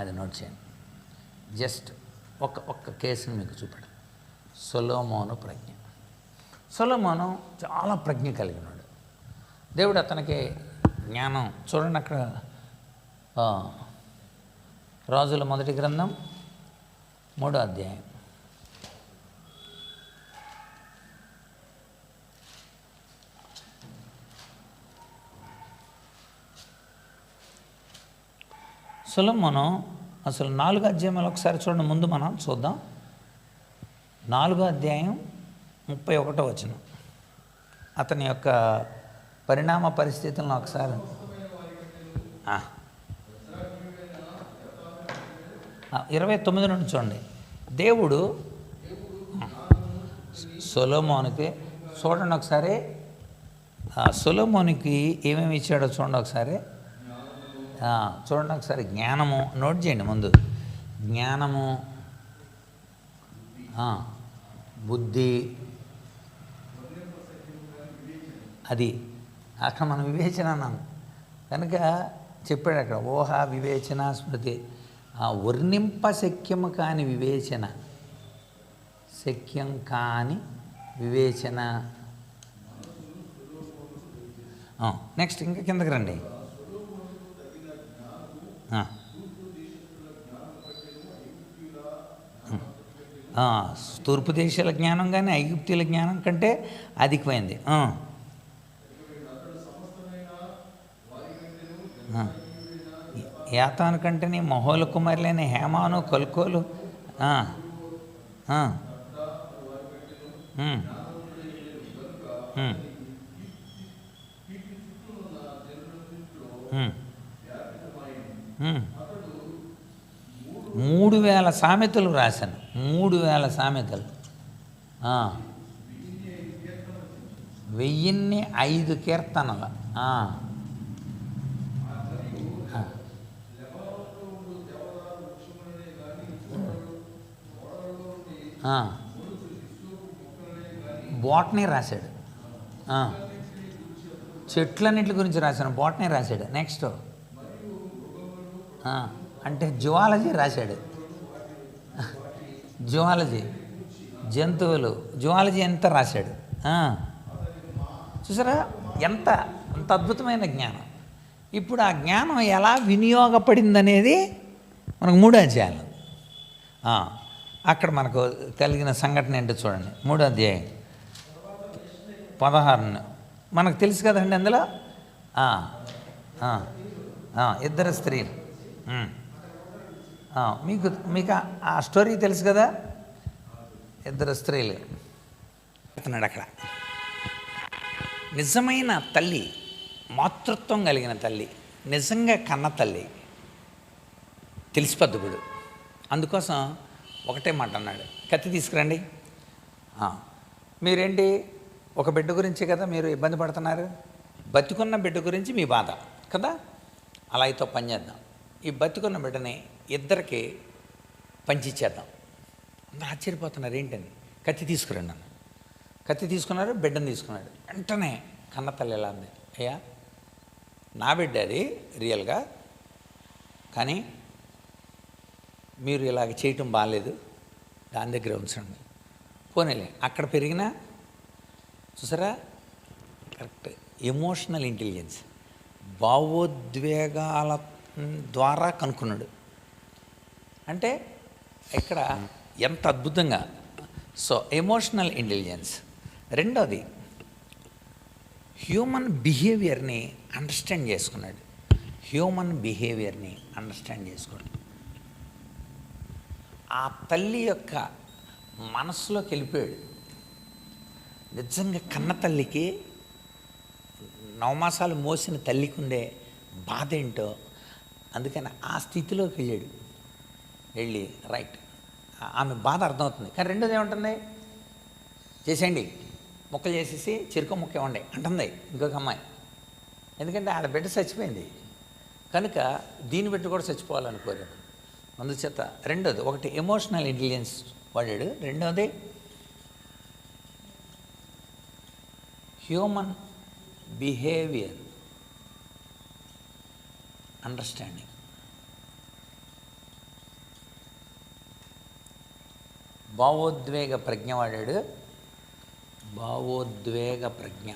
అది నోట్ చేయండి. జస్ట్ ఒక్క కేసుని మీకు చూపెడ. సొలొమోను ప్రజ్ఞ. సొలొమోను చాలా ప్రజ్ఞ కలిగినాడు. దేవుడు అతనికి జ్ఞానం, చూడండి అక్కడ రాజుల మొదటి గ్రంథం 3వ అధ్యాయం. సొలొమోను అసలు 4వ అధ్యాయంలో ఒకసారి చూడండి, ముందు మనం చూద్దాం. 4వ అధ్యాయం 31వ వచనం. అతని యొక్క పరిణామ పరిస్థితులను ఒకసారి 29 నుండి చూడండి. దేవుడు సొలొమోనుకి, చూడండి ఒకసారి సొలొమోనుకి ఏమేమి ఇచ్చాడో చూడండి ఒకసారి. చూడండి ఒకసారి. జ్ఞానము నోట్ చేయండి ముందు. జ్ఞానము, బుద్ధి, అది అక్కడ మనం వివేచన అన్నాం కనుక చెప్పాడు అక్కడ. ఊహ, వివేచన, స్మృతి. వర్ణింప శక్యము కాని వివేచన, శక్యం కాని వివేచన. నెక్స్ట్ ఇంకా కిందకి రండి. తూర్పు దేశాల జ్ఞానం కానీ ఐగుప్తీయుల జ్ఞానం కంటే అధికమైంది. యాతాను కంటేనే మహోల కుమారులైన హేమాను, కల్కోలు. మూడు 3000 సామెతలు రాశాను. 3000 సామెతలు. 1005 కీర్తనలు. బోటనీ రాశాడు. చెట్లన్నిటి గురించి రాశాను, బోటనీ రాశాడు. నెక్స్ట్ అంటే జువాలజీ రాశాడు. జువాలజీ, జంతువులు, జువాలజీ ఎంత రాశాడు. చూసారా ఎంత అద్భుతమైన జ్ఞానం. ఇప్పుడు ఆ జ్ఞానం ఎలా వినియోగపడిందనేది మనకు 3 అధ్యాయాలు. అక్కడ మనకు కలిగిన సంఘటన ఏంటో చూడండి. 3వ అధ్యాయం 16 మనకు తెలుసు కదండి. అందులో 2 స్త్రీలు. మీకు ఆ స్టోరీ తెలుసు కదా. 2 స్త్రీలు అతన్నాడు అక్కడ. నిజమైన తల్లి, మాతృత్వం కలిగిన తల్లి, నిజంగా కన్న తల్లి తెలిసిపోద్దుడు. అందుకోసం ఒకటే మాట అన్నాడు, కత్తి తీసుకురండి. మీరేంటి ఒక బిడ్డ గురించి కదా మీరు ఇబ్బంది పడుతున్నారు, బతికున్న బిడ్డ గురించి మీ బాధ కదా. అలా అయితే పని చేద్దాం, ఈ బతికున్న బిడ్డని ఇద్దరికి పంచిచ్చేద్దాం. అందరూ ఆశ్చర్యపోతున్నారు ఏంటని. కత్తి తీసుకురండి అన్న. కత్తి తీసుకున్నారు, బిడ్డను తీసుకున్నాడు. వెంటనే కన్నతల్లి ఎలా ఉంది, అయ్యా నా బిడ్డ అది రియల్గా, కానీ మీరు ఇలాగ చేయటం బాగాలేదు, దాని దగ్గర ఉంచండి. పోనీలే అక్కడ పెరిగినా చూసారా కరెక్ట్ ఎమోషనల్ ఇంటెలిజెన్స్, భావోద్వేగాల ద్వారా కనుక్కున్నాడు. అంటే ఇక్కడ ఎంత అద్భుతంగా. So emotional intelligence. రెండోది హ్యూమన్ బిహేవియర్ని అండర్స్టాండ్ చేసుకున్నాడు. హ్యూమన్ బిహేవియర్ని అండర్స్టాండ్ చేసుకోండి. ఆ తల్లి యొక్క మనస్సులోకి వెళ్ళిపోయాడు. నిజంగా కన్న తల్లికి, 9 మాసాలు మోసిన తల్లికి ఉండే బాధ ఏంటో, అందుకని ఆ స్థితిలోకి వెళ్ళాడు. వెళ్ళి రైట్ ఆమె బాధ అర్థమవుతుంది. కానీ రెండోది ఏముంటుంది, చేసేయండి ముక్కలు చేసేసి చెరుకు ముక్క ఇవ్వండి అంటుంది ఇంకొక అమ్మాయి. ఎందుకంటే ఆడ బిడ్డ చచ్చిపోయింది కనుక దీని బిడ్డ కూడా చచ్చిపోవాలనుకోరు. అందుచేత రెండోది, ఒకటి ఎమోషనల్ ఇంటెలిజెన్స్ వాడాడు. రెండోది హ్యూమన్ బిహేవియర్ అండర్స్టాండింగ్. భావోద్వేగ ప్రజ్ఞ వాడాడు. భావోద్వేగ ప్రజ్ఞ.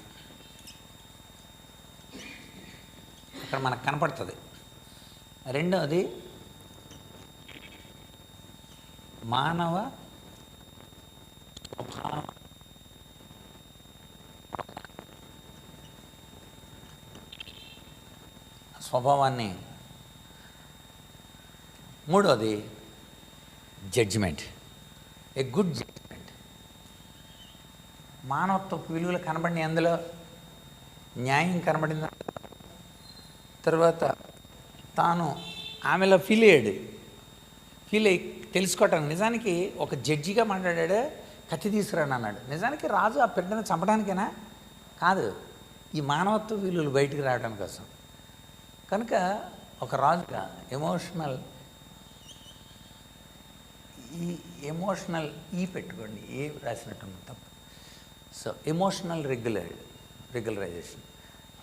ఇక్కడ మనకు కనపడుతుంది. రెండవది మానవ స్వభావాన్ని. మూడవది జడ్జిమెంట్, ఏ గుడ్ జడ్జిమెంట్. మానవత్వపు విలువలు కనబడిన అందులో న్యాయం కనబడింది. తర్వాత తాను ఆమెలో ఫీల్ అయ్యి తెలుసుకోవటానికి నిజానికి ఒక జడ్జిగా మాట్లాడాడు. కత్తి తీసుకురాను అన్నాడు. నిజానికి రాజు ఆ బిడ్డను చంపడానికేనా? కాదు, ఈ మానవత్వ విలువలు బయటికి రావడానికి కోసం. కనుక ఒక రాజుగా ఎమోషనల్ పెట్టుకోండి, ఏ రాసినట్టు తప్పు. So emotional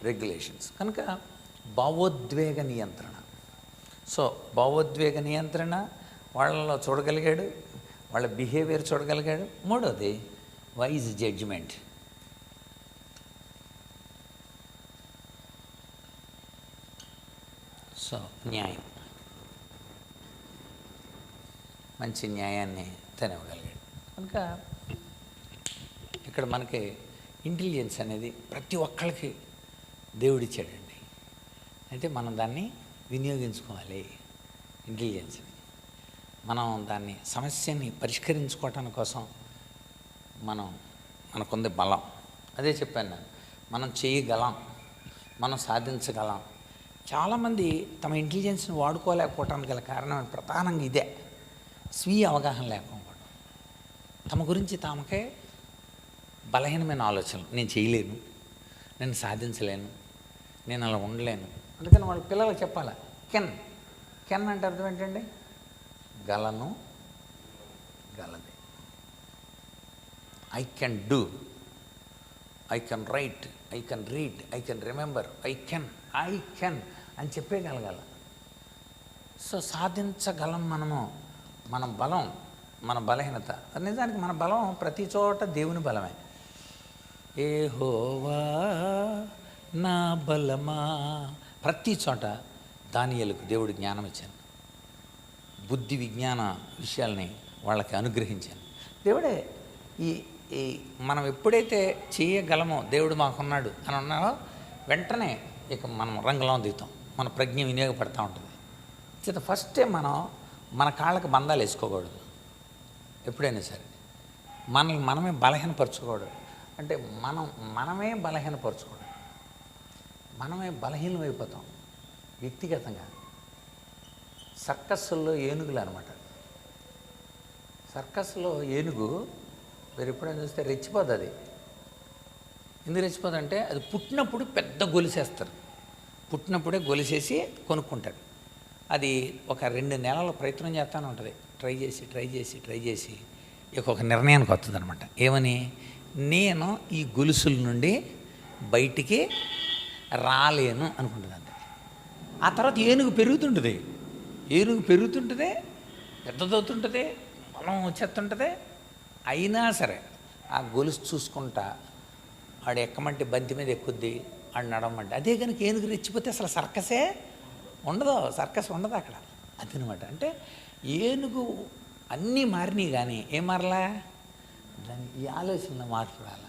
regulations. కనుక భావోద్వేగ నియంత్రణ. సో భావోద్వేగ నియంత్రణ వాళ్ళలో చూడగలిగాడు, వాళ్ళ బిహేవియర్ చూడగలిగాడు. మూడోది వైజ్ జడ్జిమెంట్. సో న్యాయం, మంచి న్యాయాన్ని తినగలిగాడు. కనుక ఇక్కడ మనకి ఇంటెలిజెన్స్ అనేది ప్రతి ఒక్కరికి దేవుడిచ్చాడండి. అయితే మనం దాన్ని వినియోగించుకోవాలి. ఇంటెలిజెన్స్ని మనం దాన్ని సమస్యని పరిష్కరించుకోవటానికి కోసం మనకుంది బలం. అదే చెప్పాను నేను, మనం చేయగలం, మనం సాధించగలం. చాలామంది తమ ఇంటెలిజెన్స్ని వాడుకోలేకపోవటానికి గల కారణం ప్రధానంగా ఇదే, స్వీయ అవగాహన లేకపోవడం. తమ గురించి తామకే బలహీనమైన ఆలోచనలు. నేను చేయలేను, నేను సాధించలేను, నేను అలా ఉండలేను. అందుకని వాళ్ళ పిల్లలకు చెప్పాలా, కెన్ అంటే అర్థం ఏంటండి? గలను, గలది. I can do, I can write, I can read, I can remember, I can అని చెప్పేయగలగాల. సో సాధించగలం మనము. మన బలం, మన బలహీనత. నిజానికి మన బలం ప్రతి చోట దేవుని బలమే. యెహోవా నా బలమా, ప్రతి చోట దానియేలుకు దేవుడు జ్ఞానం ఇచ్చాను, బుద్ధి విజ్ఞాన విషయాల్ని వాళ్ళకి అనుగ్రహించాను. దేవుడే ఈ మనం ఎప్పుడైతే చేయగలమో దేవుడు మాకున్నాడు అని అన్నారో వెంటనే ఇక మనం రంగంలో దిగుతాం, మన ప్రజ్ఞ వినియోగపడుతూ ఉంటుంది. చేత ఫస్టే మన కాళ్ళకి బంధాలు వేసుకోకూడదు. ఎప్పుడైనా సరే మనల్ని మనమే బలహీనపరచుకోవడం. అంటే మనమే బలహీనపరచుకోవడం, మనమే బలహీనమైపోతాం వ్యక్తిగతంగా. సర్కస్సుల్లో ఏనుగులు అనమాట. సర్కస్లో ఏనుగు మీరు ఎప్పుడైనా చూస్తే రెచ్చిపోతుంది. అది ఎందుకు రెచ్చిపోతుందంటే అది పుట్టినప్పుడు పెద్ద గొలిసేస్తారు, పుట్టినప్పుడే గొలిసేసి కొనుక్కుంటాడు. అది ఒక 2 నెలల ప్రయత్నం చేస్తూనే ఉంటుంది. ట్రై చేసి ఇక ఒక నిర్ణయానికి వస్తుంది అనమాట. ఏమని, నేను ఈ గొలుసుల నుండి బయటికి రాలేను అనుకుంటుంది. అంతే. ఆ తర్వాత ఏనుగు పెరుగుతుంటుంది, పెద్దదవుతుంటుంది, బలం వచ్చేస్తుంటుంది. అయినా సరే ఆ గొలుసు చూసుకుంటా ఆడు ఎక్కమంటే బంతి మీద ఎక్కుద్ది, ఆడు నడవమంటే. అదే కనుక ఏనుగు రెచ్చిపోతే అసలు సర్కస్ ఉండదు అక్కడ. అదనమాట. అంటే ఏనుగు అన్నీ మారినాయి కానీ ఏం మారలా, దాని ఈ ఆలోచనలో మార్పు రాల.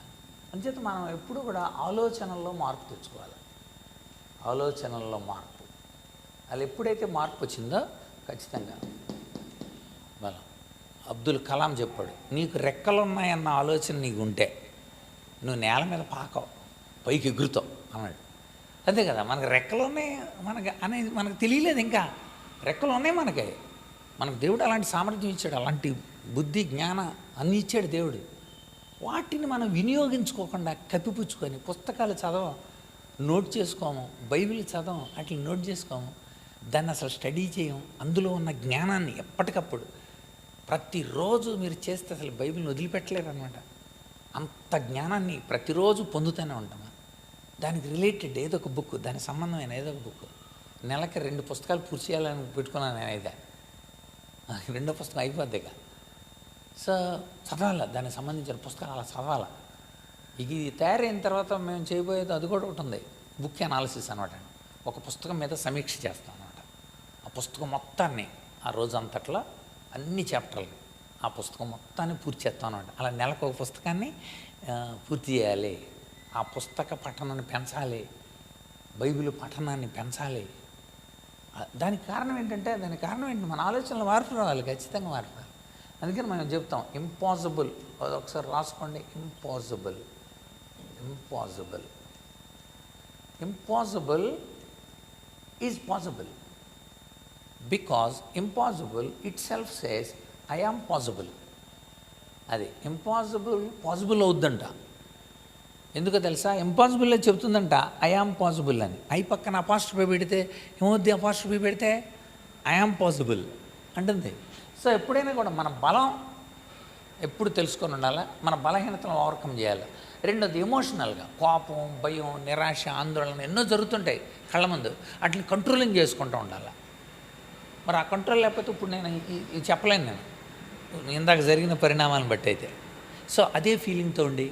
అంచేత మనం ఎప్పుడు కూడా ఆలోచనల్లో మార్పు తెచ్చుకోవాలి. ఆలోచనల్లో మార్పు, అలా ఎప్పుడైతే మార్పు వచ్చిందో ఖచ్చితంగా బలం. అబ్దుల్ కలాం చెప్పాడు, నీకు రెక్కలు ఉన్నాయన్న ఆలోచన నీకు ఉంటే నువ్వు నేల మీద పాకవు, పైకి ఎగురుతావు అన్నాడు. అంతే కదా, మనకు రెక్కలు ఉన్నాయి అనేది మనకు తెలియలేదు. ఇంకా రెక్కలు ఉన్నాయి మనకు దేవుడు అలాంటి సామర్థ్యం ఇచ్చాడు, అలాంటి బుద్ధి జ్ఞాన అన్నీ ఇచ్చాడు దేవుడు. వాటిని మనం వినియోగించుకోకుండా కప్పిపుచ్చుకొని పుస్తకాలు చదవం, నోట్ చేసుకోము, బైబిల్ చదవం, అట్లా నోట్ చేసుకోము, దాన్ని అసలు స్టడీ చేయం. అందులో ఉన్న జ్ఞానాన్ని ఎప్పటికప్పుడు ప్రతిరోజు మీరు చేస్తే అసలు బైబిల్ని వదిలిపెట్టలేరు అనమాట. అంత జ్ఞానాన్ని ప్రతిరోజు పొందుతూనే ఉంటాము. దానికి రిలేటెడ్ ఏదో ఒక బుక్, దానికి సంబంధమైన ఏదో ఒక బుక్. నెలకి 2 పుస్తకాలు పూర్తి చేయాలని పెట్టుకున్నాను నేనైతే. 2వ పుస్తకం అయిపోద్దిక. సో చదవాలి, దానికి సంబంధించిన పుస్తకాలు అలా చదవాలి. ఇది తయారైన తర్వాత మేము చేయబోయేది అది కూడా ఒకటి ఉంది, బుక్ అనాలిసిస్ అనమాట. ఒక పుస్తకం మీద సమీక్ష చేస్తాం అన్నమాట. ఆ పుస్తకం మొత్తాన్ని ఆ రోజంతట్లో అన్ని చాప్టర్లు ఆ పుస్తకం మొత్తాన్ని పూర్తి చేస్తాం అన్నమాట. అలా నెలకు ఒక పుస్తకాన్ని పూర్తి చేయాలి. ఆ పుస్తక పఠనాన్ని పెంచాలి, బైబిల్ పఠనాన్ని పెంచాలి. దానికి కారణం ఏంటంటే మన ఆలోచనలు మార్పు రావాలి, ఖచ్చితంగా మార్పు రావాలి. అందుకని మనం చెప్తాం ఇంపాసిబుల్, ఒకసారి రాసుకోండి, impossible is possible because impossible it self says I am possible. అది ఇంపాసిబుల్ పాసిబుల్ అవుద్దంట. ఎందుకో తెలుసా? ఇంపాసిబుల్ చెప్తుందంట ఐ యామ్ పాసిబుల్ అని. ఐ పక్కన అపాస్ట్రఫీ పెడితే ఏమవుద్ది? అపాస్ట్రఫీ పెడితే ఐ యామ్ పాసిబుల్ అంటుంది. సో ఎప్పుడైనా కూడా మన బలం ఎప్పుడు తెలుసుకొని ఉండాలి, మన బలహీనతలను ఓవర్కమ్ చేయాలి. రెండోది ఎమోషనల్గా కోపం, భయం, నిరాశ, ఆందోళన ఎన్నో జరుగుతుంటాయి కళ్ళ ముందు. వాటిని కంట్రోలింగ్ చేసుకుంటూ ఉండాలి. మరి ఆ కంట్రోల్ లేకపోతే ఇప్పుడు నేను ఇది చెప్పలేను, నేను ఇందాక జరిగిన పరిణామాలను బట్టి అయితే. సో అదే ఫీలింగ్తో ఉండి,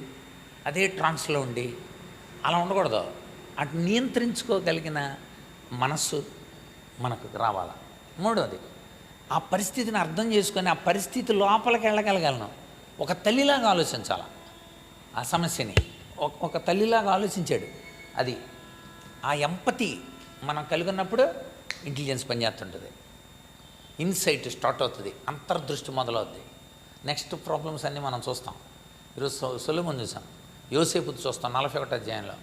అదే ట్రాన్స్లో ఉండి అలా ఉండకూడదు. అటు నియంత్రించుకోగలిగిన మనస్సు మనకు రావాలి. మూడోది ఆ పరిస్థితిని అర్థం చేసుకొని ఆ పరిస్థితి లోపలికి వెళ్ళగలగలను. ఒక తల్లిలాగా ఆలోచించాలి ఆ సమస్యని. ఒక తల్లిలాగా ఆలోచించాడు. అది ఆ ఎంపతి మనం కలిగి ఉన్నప్పుడు ఇంటెలిజెన్స్ పనిచేస్తుంటుంది, ఇన్సైట్ స్టార్ట్ అవుతుంది, అంతర్దృష్టి మొదలవుతుంది. నెక్స్ట్ ప్రాబ్లమ్స్ అన్నీ మనం చూస్తాం. ఈరోజు సొలొమోను చూసాం, యోసేపు చూస్తాం 41వ అధ్యాయంలో.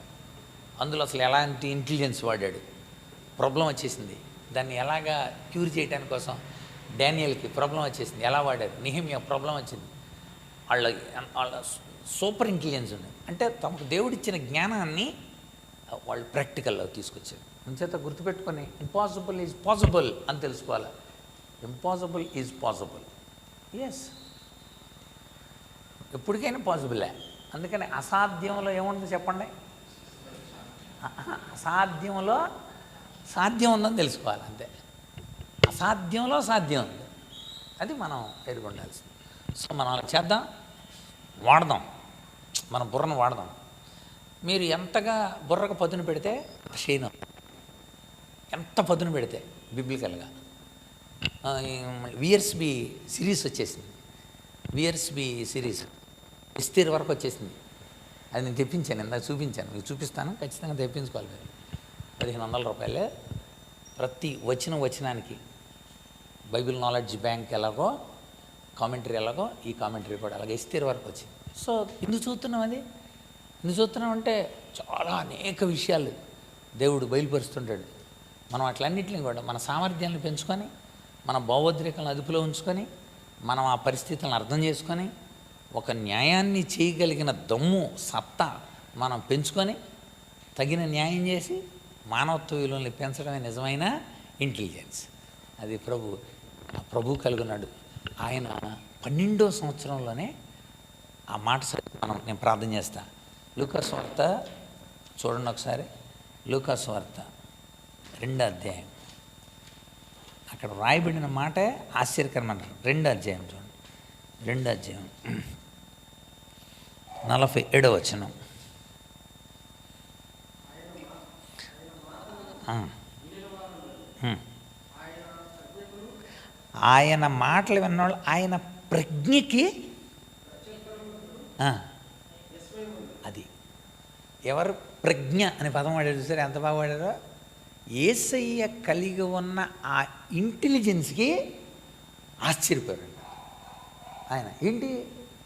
అందులో అసలు ఎలాంటి ఇంటెలిజెన్స్ వాడాడు. ప్రాబ్లం వచ్చేసింది, దాన్ని ఎలాగా క్యూర్ చేయడానికి కోసం డానియల్కి ప్రాబ్లం వచ్చేసింది, ఎలా వాడారు. నెహెమ్యా ప్రాబ్లం వచ్చింది. వాళ్ళ సూపర్ ఇంటెలిజెన్స్ ఉంది. అంటే తమకు దేవుడిచ్చిన జ్ఞానాన్ని వాళ్ళు ప్రాక్టికల్లో తీసుకొచ్చారు. అంచేత గుర్తుపెట్టుకొని ఇంపాసిబుల్ ఈజ్ పాసిబుల్ అని తెలుసుకోవాలి. Impossible is possible. ఎస్, ఎప్పటికైనా పాసిబులే. అందుకని అసాధ్యంలో ఏముంటుంది చెప్పండి? అసాధ్యంలో సాధ్యం ఉందని తెలుసుకోవాలి, అంతే. అసాధ్యంలో సాధ్యం ఉంది, అది మనం ఎరుగుండాల్సింది. సో మనం అలా చేద్దాం, వాడదాం, మన బుర్రను వాడదాం. మీరు ఎంతగా బుర్రకు పదును పెడితే క్షీణం, ఎంత పదును పెడితే బిబ్లికల్గా. వియర్స్బీ సిరీస్ వచ్చేసింది, వియర్స్బీ సిరీస్ ఎస్తేర్ వరకు వచ్చేసింది. అది నేను తెప్పించాను, ఇందాక చూపించాను, మీకు చూపిస్తాను, ఖచ్చితంగా తెప్పించుకోవాలి. మీరు 1500 రూపాయలే. ప్రతి వచనానికి బైబిల్ నాలెడ్జ్ బ్యాంక్ ఎలాగో, కామెంటరీ ఎలాగో, ఈ కామెంటరీ కూడా అలాగే ఎస్తేర్ వరకు వచ్చింది. సో ఎందుకు చూస్తున్నాం? ఎందుకు చూస్తున్నాం అంటే చాలా అనేక విషయాలు దేవుడు బయలుపరుస్తుంటాడు. మనం అట్లన్నింటినీ కూడా మన సామర్థ్యాన్ని పెంచుకొని, మన భావోద్రేకాలను అదుపులో ఉంచుకొని, మనం ఆ పరిస్థితులను అర్థం చేసుకొని, ఒక న్యాయాన్ని చేయగలిగిన దమ్ము, సత్తా మనం పెంచుకొని తగిన న్యాయం చేసి మానవత్వ విలువల్ని పెంచడమే నిజమైన ఇంటెలిజెన్స్. అది ప్రభు కలుగున్నాడు. ఆయన 12వ సంవత్సరంలోనే ఆ మాట నేను ప్రార్థన చేస్తా. లూకాసు వార్త చూడండి ఒకసారి. లూకాసు వార్త 2వ అధ్యాయం, అక్కడ రాయబడిన మాటే ఆశ్చర్యకరమైన. 2వ అధ్యాయం చూడండి, 2వ అధ్యాయం 47వ వచనం. ఆయన మాటలు విన్నవాళ్ళు ఆయన ప్రజ్ఞకి, అది ఎవరు ప్రజ్ఞ అనే పదం వాడారు చూసారు, ఎంత బాగా వాడారో. యేసయ్య కలిగి ఉన్న ఆ ఇంటెలిజెన్స్కి ఆశ్చర్యపోయాడు ఆయన. ఏంటి,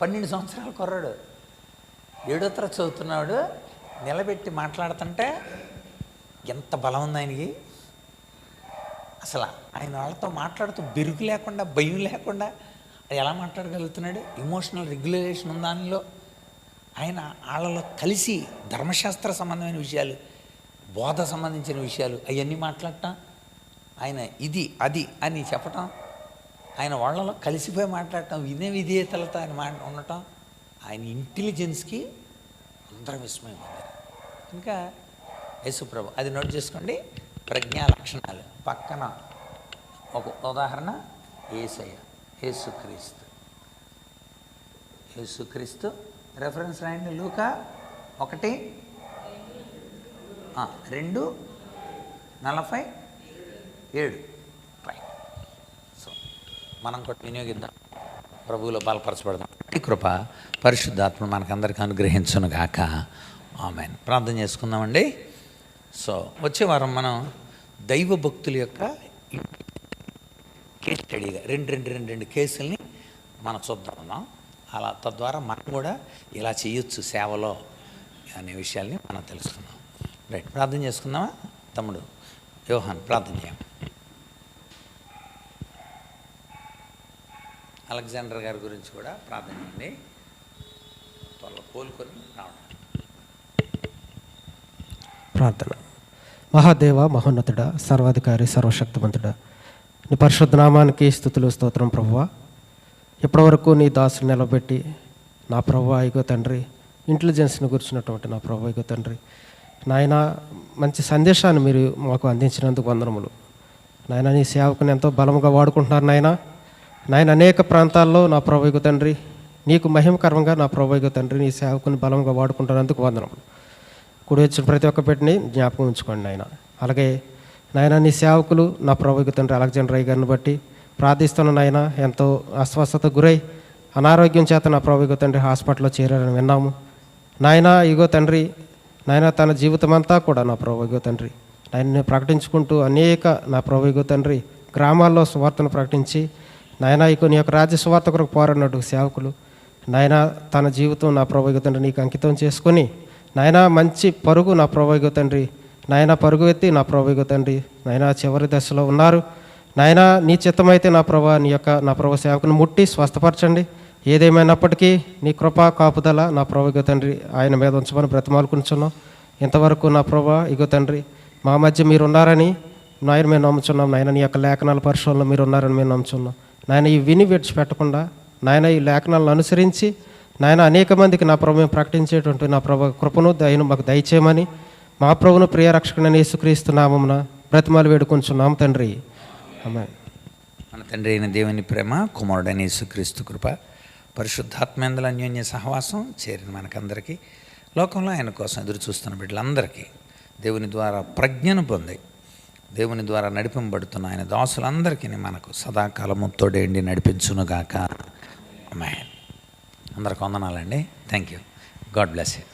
12 సంవత్సరాలు కుర్రాడు, 7వ తరగతి చదువుతున్నాడు, నిలబెట్టి మాట్లాడుతుంటే ఎంత బలం ఉంది ఆయనకి. అసలు ఆయన వాళ్ళతో మాట్లాడుతూ బెరుకు లేకుండా, భయం లేకుండా ఎలా మాట్లాడగలుగుతున్నాడు? ఎమోషనల్ రెగ్యులేషన్ ఉంది దానిలో. ఆయన వాళ్ళలో కలిసి ధర్మశాస్త్ర సంబంధమైన విషయాలు, బోధ సంబంధించిన విషయాలు అవన్నీ మాట్లాడటం, ఆయన ఇది అది అని చెప్పటం, ఆయన వాళ్ళలో కలిసిపోయి మాట్లాడటం, విధేయతలతో ఆయన ఉండటం, ఆయన ఇంటెలిజెన్స్కి అందరం విస్మయం పొందారు. ఇంకా యేసుప్రభు, అది నోట్ చేసుకోండి, ప్రజ్ఞా లక్షణాలు. పక్కన ఒక ఉదాహరణ యేసయ్య, యేసుక్రీస్తు రెఫరెన్స్ రాయండి. లూకా 1:2 47 రైట్. సో మనం కూడా వినియోగిద్దాం, ప్రభువులో బలపరచబడదాం. ఈ కృప పరిశుద్ధాత్మ మనకందరికీ అనుగ్రహించును గాక. ఆమేన్. ప్రార్థన చేసుకుందామండి. సో వచ్చే వారం మనం దైవ భక్తుల యొక్క కేస్ స్టడీగా రెండు కేసుల్ని మనం చూద్దాం. అలా తద్వారా మనం కూడా ఇలా చేయొచ్చు సేవలో అనే విషయాల్ని మనం తెలుసుకుందాం. రైట్, ప్రార్థన చేసుకుందామా? తమ్ముడు యోహాన్ ప్రార్థన చేయం. అలెగ్జాండర్ గారి గురించి కూడా ప్రార్థన చేయండి. త్వరలో కోలుకొని రావడం. ప్రార్థన. మహాదేవ, మహోన్నతుడ, సర్వాధికారి, సర్వశక్తిమంతుడా, నీ పరిశుద్ధ నామానికి స్తుతులు స్తోత్రం. ప్రభువా, ఇప్పటివరకు నీ దాసుని నిలబెట్టి నా ప్రభువా ఇగో తండ్రి, ఇంటెలిజెన్స్ని గురించినటువంటి నా ప్రభువా ఇగో తండ్రి, నాయన మంచి సందేశాన్ని మీరు మాకు అందించినందుకు వందనములు. నాయన నీ సేవకుని ఎంతో బలముగా వాడుకుంటున్నారు నాయన అనేక ప్రాంతాల్లో నా ప్రభు ఇగో తండ్రి, నీకు మహిమకరంగా నా ప్రభు ఇగో తండ్రి నీ సేవకుని బలంగా వాడుకుంటున్నందుకు వందనములు. కూడి వచ్చిన ప్రతి ఒక్క పెట్టిని జ్ఞాపకం ఉంచుకోండి నాయన. అలాగే నాయన నీ సేవకులు నా ప్రభు ఇగో తండ్రి అలెగ్జాండర్ అయ్య గారిని బట్టి ప్రార్థిస్తున్న నాయన, ఎంతో అస్వస్థత గురై అనారోగ్యం చేత నా ప్రభు ఇగో తండ్రి హాస్పిటల్లో చేరారని విన్నాము నాయన. ఇగో తండ్రి నాయన తన జీవితం అంతా కూడా నా ప్రభు ఇగో తండ్రి నాయన ప్రకటించుకుంటూ అనేక నా ప్రభు ఇగో తండ్రి గ్రామాల్లో సువార్తను ప్రకటించి నాయన ఇక నీ యొక్క రాజ్య సువార్త కొరకు పోరాడినట్టు సేవకులు నాయన తన జీవితం నా ప్రభు ఇగో తండ్రి నీకు అంకితం చేసుకొని నాయన మంచి పరుగు నా ప్రభు ఇగో తండ్రి నాయన పరుగు ఎత్తి నా ప్రభు ఇగో తండ్రి నాయన చివరి దశలో ఉన్నారు నాయన. నీ చిత్తమైతే నా ప్రభా నీ యొక్క నా ప్రభు సేవకుని ముట్టి స్వస్థపరచండి. ఏదేమైనప్పటికీ నీ కృపా కాపుదల నా ప్రభు ఇగో తండ్రి ఆయన మీద ఉంచమని బ్రతిమాలుకుంటున్నాం. ఇంతవరకు నా ప్రభా ఇగో తండ్రి మా మధ్య మీరు ఉన్నారని నాయన మేము నమ్ముచున్నాం. నాయన నీ యొక్క లేఖనాల పరిశోధనలో మీరు ఉన్నారని మేము నమ్ముచున్నాం. నాయన ఈ విని విడిచిపెట్టకుండా నాయన ఈ లేఖనాలను అనుసరించి నాయన అనేక మందికి నా ప్రభు మేము ప్రకటించేటువంటి నా ప్రభు కృపను దయను మాకు దయచేయమని మా ప్రభును ప్రియ రక్షకుడైన యేసుక్రీస్తు నామమున బ్రతిమాలు వేడుకొంచున్నాం తండ్రి. ఆమేన్. మన తండ్రి అయిన దేవుని ప్రేమ, కుమారుడైన యేసుక్రీస్తు కృప, పరిశుద్ధాత్మేందుల అన్యోన్య సహవాసం చేరిన మనకందరికీ, లోకంలో ఆయన కోసం ఎదురు చూస్తున్న బిడ్డలందరికీ, దేవుని ద్వారా ప్రజ్ఞను పొంది దేవుని ద్వారా నడిపింపబడుతున్న ఆయన దాసులందరికీ మనకు సదాకాలము తోడేండి నడిపించునుగాక. ఆమేన్. అందరికి వందనాలండి. Thank you. God bless you.